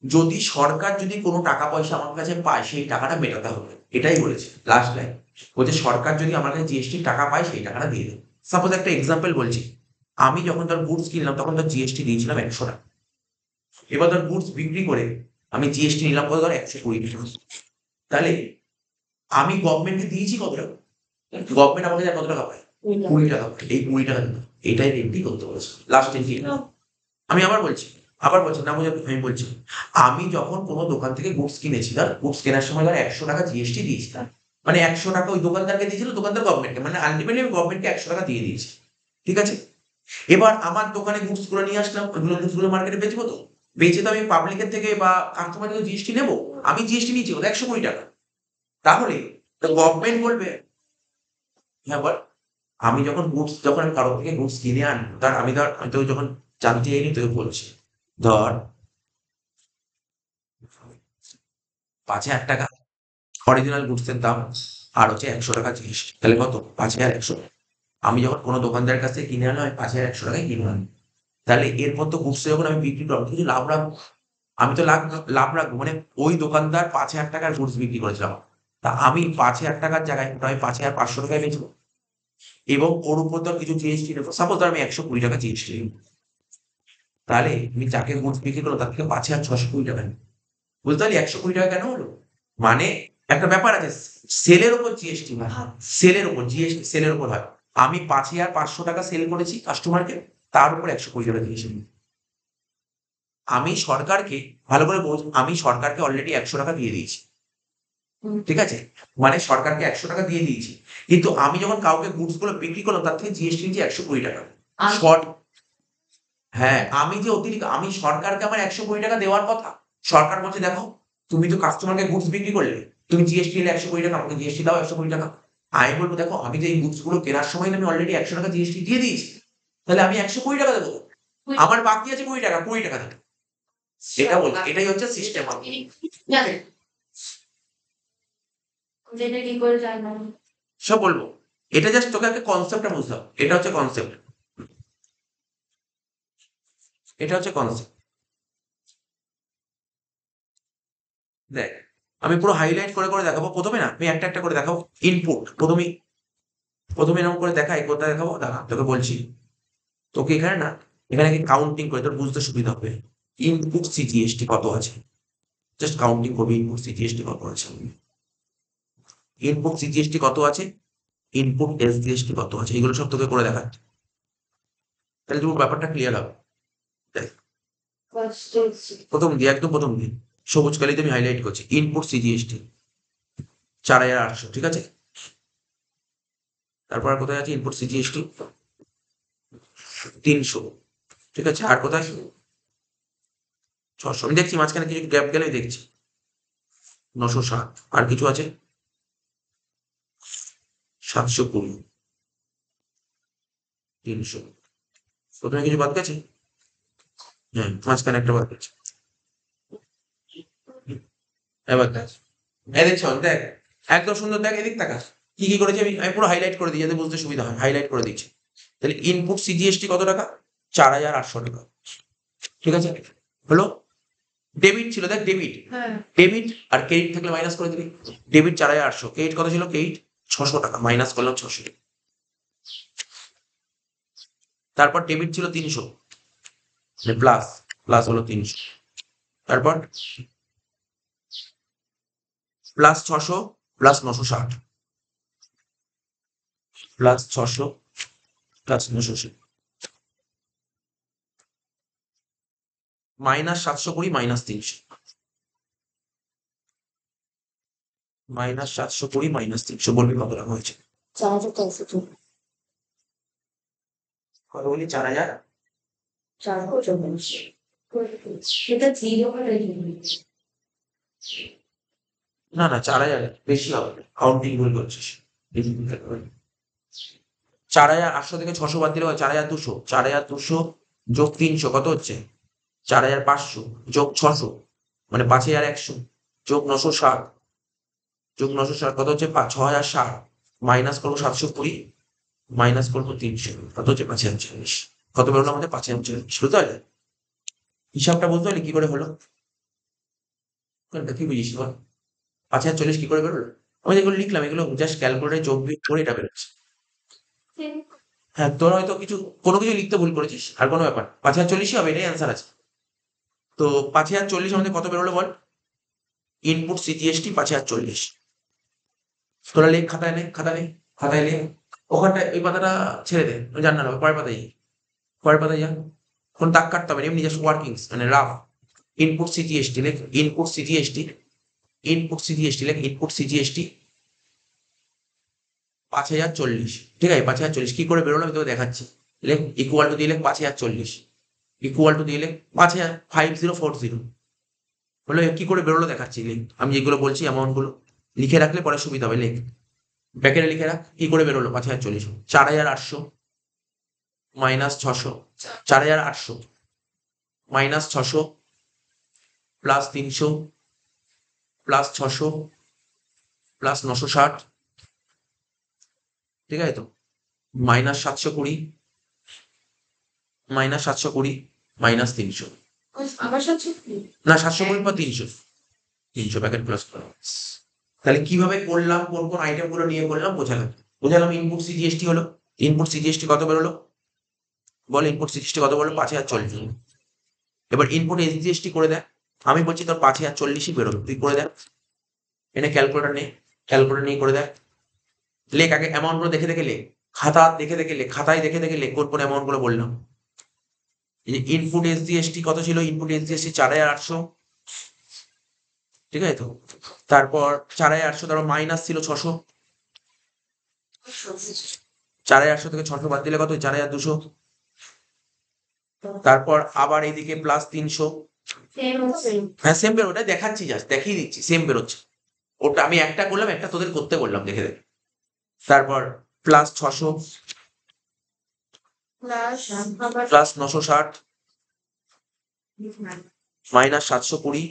যদি সরকার যদি কোনো টাকা পয়সা আমার কাছে পায় সেই টাকাটা মেটাতে হবে, এটাই বলেছে লাস্ট লাইন। বলছে সরকার যদি আমার কাছে জিএসটি টাকা পায় সেই টাকাটা দিয়ে দেবে। সাপোজ একটা এক্সাম্পল বলছি, আমি যখন ধর গুডস কিনলাম তখন ধর জিএসটি দিয়েছিলাম 100 টাকা। এবার ধর গুডস বিক্রি করে আমি জিএসটি নিলাম কত, ধর 120 টাকা। তাহলে আমি গভর্নমেন্টকে দিয়েছি কত টাকা? গভর্নমেন্ট আমাকে কত টাকা পায়? 20 টাকা পায়। এই 20 টাকা দিলাম, এইটাই এমডি করতে বলেছে লাস্ট এন্ট্রি। আমি আবার বলছি না বুঝে আমি বলছি, আমি যখন কোনো দোকান থেকে গুডস কিনেছি, ধর গুডস কেনার সময় ধর 100 টাকা জিএসটি দিয়েছিলাম, মানে 100 টাকা ওই দোকানদারকে দিয়েছিল, দোকানদার গভর্নমেন্টকে, মানে আলটিমেটলি আমি গভর্নমেন্টকে 100 টাকা দিয়ে দিয়েছি। ঠিক আছে, এবার আমার দোকানে গুডস গুলো নিয়ে আসলাম, ওইগুলো গুডস গুলো মার্কেটে বেচবো, তো বেচে তো আমি পাবলিকের থেকে বা কাস্টমার থেকে জিএসটি নেবো। আমি জিএসটি নিয়েছি কত? 120 টাকা। তাহলে গভর্নমেন্ট বলবে, হ্যাঁ বল, আমি যখন আমি কারোর থেকে গুডস কিনে আনবো, আমি তো যখন জানতে চাইনি তোকে বলছি, ধর 5,000 টাকা অরিজিনাল গুডস এর দাম, আর হচ্ছে 100 টাকা জিএসটি, তাহলে কত? 5,100। আমি যখন কোনো দোকানদারের কাছ থেকে কিনে আনলাম, আমি 5,100 টাকায় কিনে আনলাম। তাহলে এরপর তো গুডস যখন আমি বিক্রি করবো কিছু লাভ রাখবো, আমি তো লাভ রাখবো, মানে ওই দোকানদার 5,000 টাকার গুডস বিক্রি করেছিলাম, তা আমি 5,000 টাকার জায়গায় আমি 5,500 টাকায় বেচবো, এবং ওর উপর ধর কিছু জিএসটি নেবো। সাপোজ ধর আমি 120 টাকা জিএসটি নেবো, তাহলে আমি যাকে গুডস বিক্রি করলো তার থেকে 5,620 টাকা নেবো। বুঝতে পারলি 120 টাকা কেন হলো? মানে একটা ব্যাপার আছে, সেলের উপর জিএসটি হয়, সেলের উপর জিএসটি সেলের উপর হয়। আমি 5,500 টাকা সেল করেছি কাস্টমারকে, তার উপর 120 টাকা জিএসটি। আমি সরকারকে, ভালো করে বোঝ, আমি সরকারকে অলরেডি 100 টাকা দিয়ে দিয়েছি। ঠিক আছে, মানে সরকারকে 100 টাকা দিয়ে দিয়েছি, কিন্তু আমি যখন কাউকে গুডস গুলো বিক্রি করলাম তার থেকে জিএসটি নিয়েছি 120 টাকা। হ্যাঁ, আমি যে অতিরিক্ত, আমি সরকারকে আমার 120 টাকা দেওয়ার কথা, সরকার বলছে দেখো তুমি তো কাস্টমারকে গুডস বিক্রি করলে, তুমি জিএসটি নিলে 120 টাকা, আমাকে জিএসটি দাও 120 টাকা। আমি বলবো দেখো আমি যে এই গুডস গুলো কেনার সময় আমি অলরেডি 100 টাকা জিএসটি দিয়ে দিয়েছি, তাহলে আমি 120 টাকা দেবো, আমার বাকি আছে 20 টাকা, 20 টাকা দেবো। এটা বল, এটাই হচ্ছে সিস্টেম। যেটা কি করে জানলাম? সব বলবো, এটা জাস্ট তোকে একটা কনসেপ্টটা বুঝতে হবে, এটা হচ্ছে কনসেপ্ট, এটা হচ্ছে কনসেপ্ট। দেখ, আমি পুরো হাইলাইট করে করে দেখাবো, প্রথমে না আমি একটা একটা করে দেখাবো। ইনপুট প্রথমে এরকম করে দেখাই, কোথায় দেখাবো দেখা তোকে বলছি। তোকে এখানে না, এখানে কাউন্টিং করে তোর বুঝতে সুবিধা হবে। ইনপুট সিজিএসটি কত আছে, জাস্ট কাউন্টিং করবি, ইনপুট সিজিএসটি কত আছে, ইনপুট সিজিএসটি কত আছে, ইনপুট এসজিএসটি কত আছে, এগুলো সব তোকে করে দেখাচ্ছে, তাহলে তোর ব্যাপারটা ক্লিয়ার হবে। দেখ, একদম প্রথম দিয়ে সবুজ কালিতে আমি হাইলাইট করছি, ইনপুট সিজিএসটি 4,800, ঠিক আছে। তারপর আর কোথায় আছে ইনপুট সিজিএসটি? 300, ঠিক আছে। আর কোথায়? 600, আমি দেখছি মাঝখানে কিছু গ্যাপ গেলে আমি দেখছি। 907, আর কিছু আছে 720, 300, প্রথমে কিছু বাদ গেছে, হ্যাঁ মাঝখানে একটা বাদ গেছে, এবার দেখ, দেখছ, দেখ একদম সুন্দর, দেখ এদিক তাকা, কি কি করেছি আমি পুরো হাইলাইট করে দিই যাতে বুঝতে সুবিধা হয়, হাইলাইট করে দিচ্ছি। তাহলে ইনপুট সিজিএসটি কত টাকা? 4,800 টাকা, ঠিক আছে। হলো, ডেবিট ছিল, দেখ ডেবিট, হ্যাঁ, ডেবিট আর ক্রেডিট থাকলে মাইনাস করে দিবি। ডেবিট 4,800, ক্রেডিট কত ছিল? ক্রেডিট 600 টাকা, মাইনাস করলাম 600। তারপর ডেবিট ছিল 300, প্লাস প্লাস হলো 300, তারপর plus 600 plus 960, plus 600 plus 960, minus 720 minus 300, minus 720 minus 300, বলবি কত টাকা হয়েছে? 4,300। কত বলি? 4,000। 4,000। সেটা জিরো হলে না না, 4,000 বেশি হবে, কাউন্টিং ভুল করছিস। 4,800 থেকে 600 বাদ দিলে হয় 4,200, 4,200 যোগ 300 কত হচ্ছে? 4,500 যোগ 600 মানে 5,100, যোগ 960, যোগ 960 কত হচ্ছে? 6,060, মাইনাস করবো 720, মাইনাস করবো 300, কত হচ্ছে? 5,040। কত বেরোলো আমাদের? 5,040। বুঝতে পারলে হিসাবটা? বুঝতে পারলি কি করে হলো? কোনটা কি বুঝিস বল? ৫,০৪০ কি করে বেরোলো? আমি যেগুলো লিখলাম এগুলো জাস্ট ক্যালকুলেটরে যোগ বিয়োগ করে এটা বেরোচ্ছে। হ্যাঁ, তোর হয়তো কোনো কিছু লিখতে ভুল করেছিস। আর কোনো ব্যাপার না। ৫,০৪০ই হবে, এটাই অ্যান্সার আছে। তো ৫,০৪০ আমাদের কত বেরোলো বল? Input CGST ৫,০৪০। তোরা লেখ, খাতায় লেখ, খাতায় লেখ। ওখানটায় ওই পাতাটা ছেড়ে দে, জান্নাল হবে, পরের পাতায় যা। পরের পাতায় যা। কোন দাগ কাটতে হবে না, এমনি জাস্ট ওয়ার্কিংস মানে রাফ। ইনপুট সিজিএসটি লেখ, ইনপুট সিজিএসটি, ইনপুট সিজিএসটি লেখ, ইনপুট সিজিএসটি ৫,০৪০। ঠিক আছে, ৫,০৪০ কি করে বেরোলো আমি তোকে দেখাচ্ছি। লেখ ইকুয়াল টু দিয়ে লেখ ৫,০৪০, ইকুয়াল টু দিয়ে লেখ ৫,০৪০। বলে কি করে বেরোলো দেখাচ্ছি, লেখ। আমি যেগুলো বলছি অ্যামাউন্ট গুলো লিখে রাখলে পরে সুবিধা হবে, লেখ। ব্যাকেটে লিখে রাখ কি করে বেরোলো ৫,০৪০। ৪,৮০০ minus ৬০০, ৪,৮০০ minus ৬০০ plus ৩০০ plus ৬০০ plus ৯৬০, ঠিক আছে তো, মাইনাস ৭২০, মাইনাস ৭২০ মাইনাস ৩০০। আমার সাথে না, ৭২০ পর ৩০০, ৩০০ প্যাকেট প্লাস। তাহলে কিভাবে করলাম, কোন কোন আইটেম গুলো নিয়ে করলাম বোঝালাম। ইনপুট সিজিএসটি হলো, ইনপুট সিজিএসটি কত বেরোলো বল? ইনপুট সিজিএসটি কত বেরোলো? ৫,০৪০। এবার ইনপুট এসজিএসটি করে দেখ। আমি বলছি তোর ৫,০৪০ই বেরোলো, তুই করে দেখ। এনে ক্যালকুলেটর নে, ক্যালকুলেটর নিয়ে করে দেখ। লেখ আগে অ্যামাউন্ট গুলো দেখে দেখে লেখ, খাতা দেখে দেখে লেখ, খাতায় দেখে দেখে লেখ কোন কোন অ্যামাউন্ট গুলো বললাম। এই যে ইনপুট এসজিএসটি কত ছিল? ইনপুট এসজিএসটি ৪,৮০০, ঠিক আছে তো। তারপর ৪,৮০০, তারপর মাইনাস ছিল ৬০০, ৪,৮০০ থেকে ৬০০ বাদ দিলে কত? ৪,২০০। তারপর আবার এইদিকে প্লাস ৩০০। হ্যাঁ, সেম বেরো, ওটা দেখাচ্ছি, জাস্ট দেখিয়ে দিচ্ছি, সেম বেরোচ্ছে। ওটা আমি একটা করলাম, একটা তোদের করতে বললাম, দেখে দেখে। তারপর প্লাস ৬০০ প্লাস ৯৬০ মাইনাস ৭২০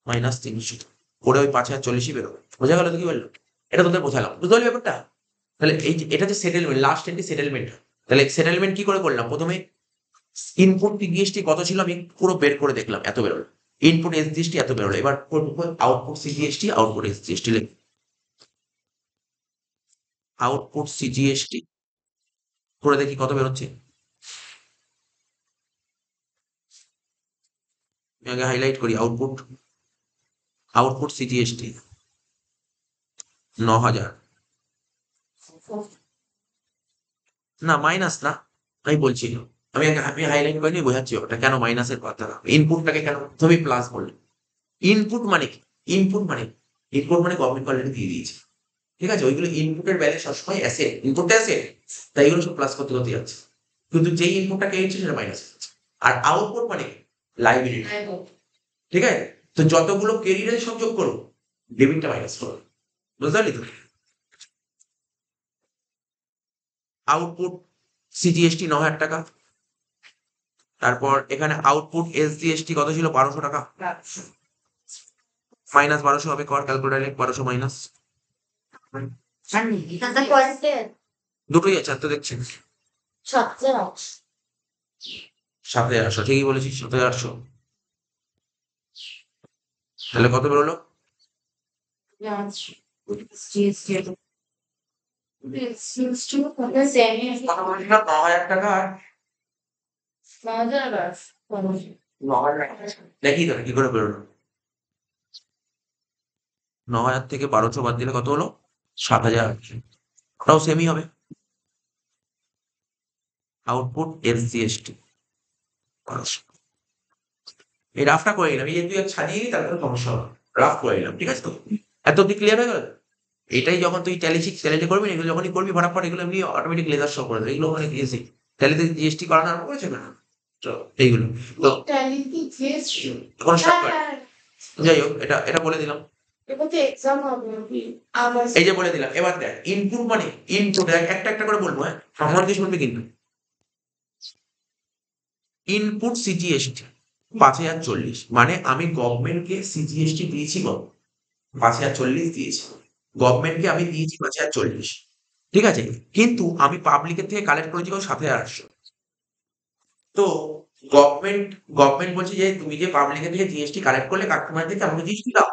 মাইনাস ৩০০ করে ওই ৫,০৪০ই বেরোবে। বোঝা গেল তো কি বললো? এটা তোদের বোঝালাম, বুঝতে পারলি ব্যাপারটা? তাহলে এই যে এটা যে সেটেলমেন্ট, লাস্ট এন্ডে সেটেলমেন্ট। তাহলে সেটেলমেন্ট কি করে করলাম? প্রথমে ইনপুট সিজিএসটি কত ছিল আমি পুরো বের করে দেখলাম, এত বেরোলো। ইনপুট এসজিএসটি এত বেরোলো। এবার আউটপুট সিজিএসটি, আউটপুট এসজিএসটি লিখ। আউটপুট সিজিএসটি করে দেখি কত বেরোচ্ছে। আমি আগে হাইলাইট করি আউটপুট, আউটপুট সিজিএসটি ৯,০০০। না মাইনাস না, আমি বলছি না। আমি হাইলাইট করিনি, বোঝাচ্ছি ওটা কেন মাইনাসের কথা। ইনপুটটাকে কেন প্রথমে প্লাস বললেন? ইনপুট মানে কি? ইনপুট মানে গভর্নমেন্ট অলরেডি দিয়ে দিয়েছে, ঠিক আছে। ওইগুলো ইনপুটের ভ্যালু সবসময় অ্যাসেট, ইনপুটটা অ্যাসেট, তাই এগুলো সব প্লাস করতে করতে যাচ্ছে। কিন্তু যেই ইনপুটটা পেয়েছে সেটা মাইনাস হচ্ছে। আর আউটপুট মানে লাইবিলিটি, ঠিক আছে। তো যতগুলো ক্রেডিটের সংযোগ করো, ডেবিটটা মাইনাস করো, বুঝতে পারলি তো? আউটপুট সিজিএসটি ৯,০০০ টাকা। তারপর এখানে আউটপুট এসজিএসটি কত ছিল? ১২০০ টাকা। মাইনাস ১২০০ হবে, কর ক্যালকুলেটারে ১২০০ মাইনাস। দুটোই আছে, আর তো দেখছেন ৭,৮০০, ঠিকই বলেছিস, ৭,৮০০। তাহলে কত বেরোলো? ৯,০০০ টাকা আর ৯,০০০। দেখি তো কি করে বেরোলো। ৯,০০০ থেকে ১২০০ বাদ দিলে কত হলো? ৭,০০০। ওটাও সেমই হবে। আউটপুট এসজিএসটি এই রাফটা করে নিলাম, এই যে তুই সাজিয়ে নিই তারপরে সমস্যা হবে। রাফ করে নিলাম, ঠিক আছে তো? এত অব্দি ক্লিয়ার হয়ে গেল? এটাই যখন তুই ট্যালি শিখ, ট্যালিতে করবি না, এগুলো যখনই করবি ফটাফট এগুলো এমনি অটোমেটিক লেজার শো করে দেবে। এগুলো ওখানে ইজি। ট্যালিতে জিএসটি করানো আরম্ভ করেছে না তো এইগুলো তো কোনো স্টার্ট করে। যাই হোক, এটা এটা বলে দিলাম, এই যে বলে দিলাম। এবার দেখ ইনপুট মানে ইনপুট, একটা একটা করে বলবো, হ্যাঁ আমার কি শুনবি কিন্তু। ইনপুট সিজিএসটি ৫,০৪০, মানে আমি গভর্নমেন্টকে সিজিএসটি দিয়েছি কত? ৫,০৪০ দিয়েছি। গভর্নমেন্টকে আমি দিয়েছি ৫,০৪০, ঠিক আছে। কিন্তু আমি পাবলিকের থেকে কালেক্ট করেছি কত? ৭,৮০০। তো গভর্নমেন্ট গভর্নমেন্ট বলছে যে তুমি যে পাবলিকের থেকে জিএসটি কালেক্ট করলে কাস্টমার থেকে আমাকে জিএসটি দাও।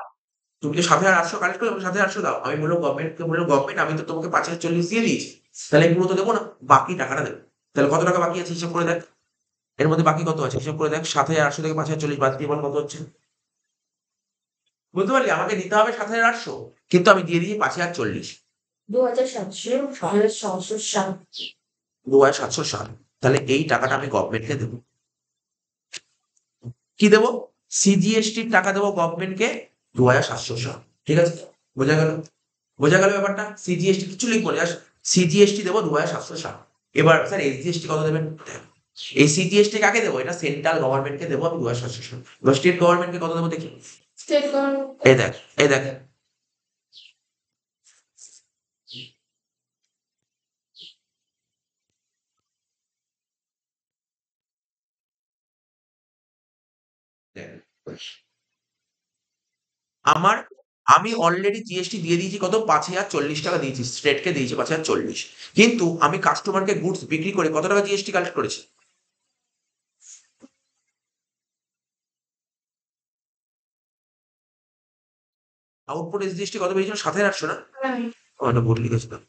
তুমি তো 7,800 কালেক্ট করলে 7,800 দাও। আমি বললাম গভর্নমেন্টকে, বললো গভর্নমেন্ট আমি তো তোমাকে 5,040 দিয়ে দিয়েছি, তাহলে পুরো তো দেবো না, বাকি টাকাটা দেবো। তাহলে কত টাকা বাকি আছে হিসাব করে দেখ, এর মধ্যে বাকি কত আছে হিসাব করে দেখ। 7,800 থেকে 5,040 বাদ দিয়ে বল কত হচ্ছে। বুঝতে পারলি, আমাকে দিতে হবে 7,800, কিন্তু আমি দিয়ে দিয়েছি 5,040। 2,700 2,760। তাহলে এই টাকাটা আমি গভর্নমেন্টকে দেবো। কি দেবো? সিজিএসটির টাকা দেবো গভর্নমেন্টকে 2,760। ঠিক আছে, বোঝা গেল? বোঝা গেল ব্যাপারটা? সিজিএসটি কিছু লিখবো না, জাস্ট সিজিএসটি দেবো 2,760। এবার স্যার এসজিএসটি কত দেবেন? এই সিজিএসটি কাকে দেবো? এটা সেন্ট্রাল গভর্নমেন্টকে দেবো আমি 2,760। এবার স্টেট গভর্নমেন্টকে কত দেবো দেখি। স্টেট গভর্নমেন্ট এই দেখ, এই দেখ, আমার আমি অলরেডি জিএসটি দিয়ে দিয়েছি কত, 5,040 টাকা দিয়েছি, স্টেটকে দিয়েছি 5,040, কিন্তু আমি কাস্টমারকে গুডস বিক্রি করে কত টাকা জিএসটি কালেক্ট করেছি? আউটপুট এসজিএসটি কত পেয়েছিল? 7,800 না? ওটা ভুল লিখেছিলাম।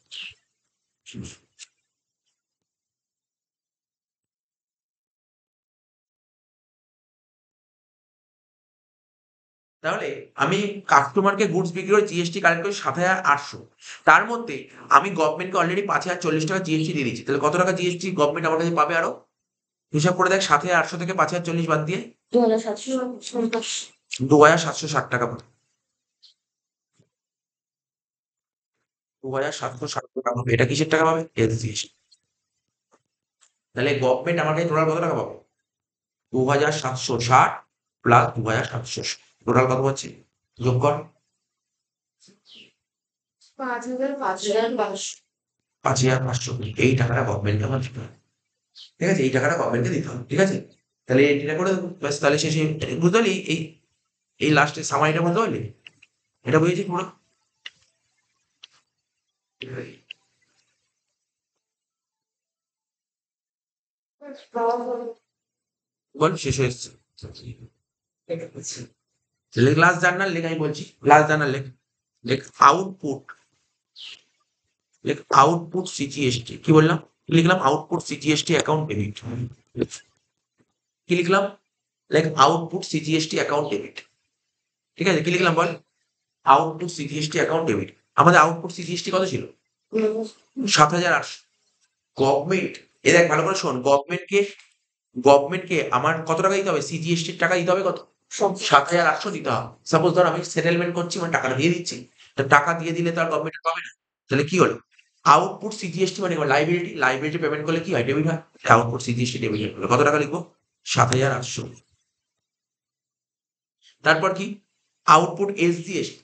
তাহলে আমি কাস্টমারকে গুডস বিক্রি করে জিএসটি কালেক্ট করি 7,800, তার মধ্যে আমি গভর্নমেন্টকে অলরেডি 5,040 টাকা জিএসটি দিয়ে দিচ্ছি, তাহলে কত টাকা জিএসটি গভর্নমেন্ট আমার কাছে পাবে আরো? হিসাব করে দেখ, 7,800 থেকে 5,040 বাদ দিয়ে 2,760 টাকা পাবে। 2,760 টাকা পাবে। এটা কিসের টাকা পাবে? এসজিএসটি। তাহলে গভর্নমেন্ট আমার কাছে টোটাল কত টাকা পাবে? 2,760 প্লাস 2,760, টোটাল কত হচ্ছে? যোগ কর। 5,500 5,500। এই টাকাটা গভর্নমেন্টকে আমার দিতে হবে। ঠিক আছে, এই টাকাটা গভর্নমেন্টকে দিতে হবে। ঠিক আছে, তাহলে এটা করে দেবো ব্যাস। তাহলে শেষে বুঝতে পারলি, এই এই লাস্টে সামারিটা বুঝতে পারলি? এটা বুঝেছি পুরো? বল, শেষ হয়ে এসছে। লাস্ট জার্নাল লেখ, আমি বলছি লাস্ট জার্নাল লেখ। লেখ আউটপুট, লেখ আউটপুট সিজিএসটি। কি বললাম? কি লিখলাম? Output CGST account debit. কি লিখলাম? লেখ আউটপুট সিজিএসটি অ্যাকাউন্ট ডেবিট। ঠিক আছে, কি লিখলাম বল? Output CGST account debit. আমাদের আউটপুট সিজিএসটি কত ছিল? 7,800। গভর্নমেন্ট, এ দেখ ভালো করে শোন, গভর্নমেন্টকে আমার কত টাকা দিতে হবে? সিজিএসটির টাকা দিতে হবে কত? 7,800 দিতে হবে। সাপোজ ধর আমি সেটেলমেন্ট করছি, মানে টাকাটা দিয়ে দিচ্ছি, তো টাকা দিয়ে দিলে তো আর গভর্নমেন্ট পাবে না। তাহলে কি হলো? আউটপুট সিজিএসটি মানে লাইবিলিটি পেমেন্ট করলে কি হয়? ডেবিট হয়। আউটপুট সিজিএসটি ডেবিট হয়ে কত টাকা লিখবো? 7,800। তারপর কি? আউটপুট এসজিএসটি,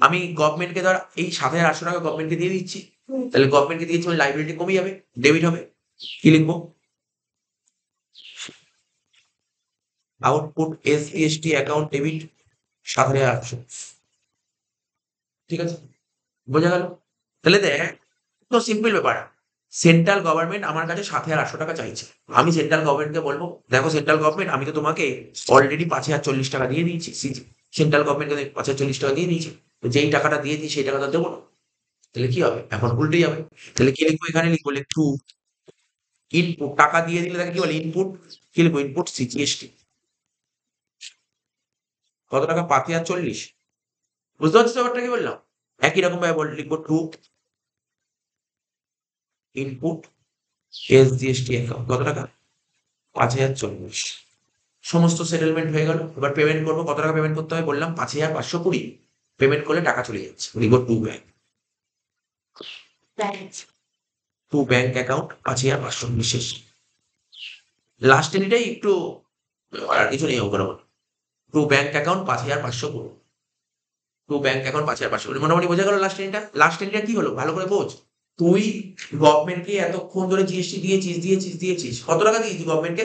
আমি গভর্নমেন্টকে ধর এই 7,800 টাকা গভর্নমেন্টকে দিয়ে দিচ্ছি, তাহলে গভর্নমেন্টকে দিয়েছি মানে লাইবিলিটি কমে যাবে, ডেবিট হবে। কি লিখবো? Output SGST account debit 7,800। ঠিক আছে, বোঝা গেল? তাহলে দেখ, তো সিম্পল ব্যাপার। সেন্ট্রাল গভর্নমেন্ট আমার কাছে 7,800 টাকা চাইছে। আমি সেন্ট্রাল গভর্নমেন্টকে বলবো, দেখো সেন্ট্রাল গভর্নমেন্ট, আমি তো তোমাকে অলরেডি 5,040 টাকা দিয়ে দিয়েছি। সেন্ট্রাল গভর্নমেন্টকে 5,040 টাকা দিয়ে দিয়েছি, তো যেই টাকাটা দিয়ে দিই সেই টাকাটা দেবো না। তাহলে কি হবে? এখন উল্টে যাবে। তাহলে কি লিখবো? এখানে লিখবো টু ইনপুট, টাকা দিয়ে দিলে তাকে কি বলে? ইনপুট। কি লিখবো? Input CGST. কত টাকা? 5,040। বুঝতে পারছিস ব্যাপারটা কি বললাম? একই রকম ভাবে লিখবো টু ইনপুট এসজিএসটি অ্যাকাউন্ট। কত টাকা? 5,040। সমস্ত সেটেলমেন্ট হয়ে গেল। এবার পেমেন্ট করবো। কত টাকা পেমেন্ট করতে হবে বললাম? 5,520। পেমেন্ট করলে টাকা চলে যাচ্ছে, লিখবো to bank. To bank account 5,520 শেষ। লাস্ট এটাই একটু, আর কিছু নেই ওখানে। টু ব্যাংক অ্যাকাউন্ট 5,500 করবো। টু ব্যাংক অ্যাকাউন্ট 5,500 মোটামুটি বোঝা গেল। লাস্ট এন্ডটা কি হলো ভালো করে বোঝ। তুই গভর্নমেন্টকে এতক্ষণ ধরে জিএসটি দিয়েছিস কত টাকা দিয়েছিস গভর্নমেন্টকে?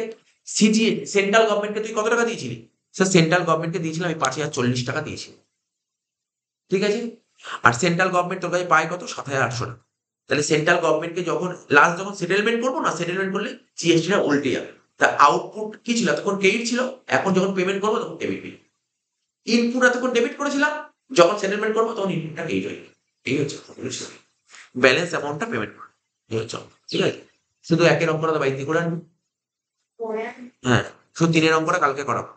সেন্ট্রাল গভর্নমেন্টকে তুই কত টাকা দিয়েছিলি? স্যার সেন্ট্রাল গভর্নমেন্টকে দিয়েছিলাম আমি 5,040 টাকা দিয়েছি। ঠিক আছে, আর সেন্ট্রাল গভর্নমেন্ট তোর কাছে পায় কত? 7,800 টাকা। তাহলে সেন্ট্রাল গভর্নমেন্টকে যখন সেটেলমেন্ট করবো না, সেটেলমেন্ট করলে জিএসটিটা উল্টে যাবে। তা আউটপুট কি ছিল? তখন ক্রেডিট ছিল, এখন যখন পেমেন্ট করবো তখন ডেবিট বিল। ইনপুট এতক্ষণ ডেবিট করেছিলাম, যখন সেটেলমেন্ট করবো তখন ইনপুটটা ক্রেডিট হয়ে গেল। এই হচ্ছে ব্যালেন্স অ্যামাউন্টটা পেমেন্ট করা, এই হচ্ছে অঙ্ক, ঠিক আছে? শুধু একের অঙ্কটা তো বাড়িতে করে আনবি। পরে হ্যাঁ, শুধু 3 এর অঙ্কটা কালকে করাবো।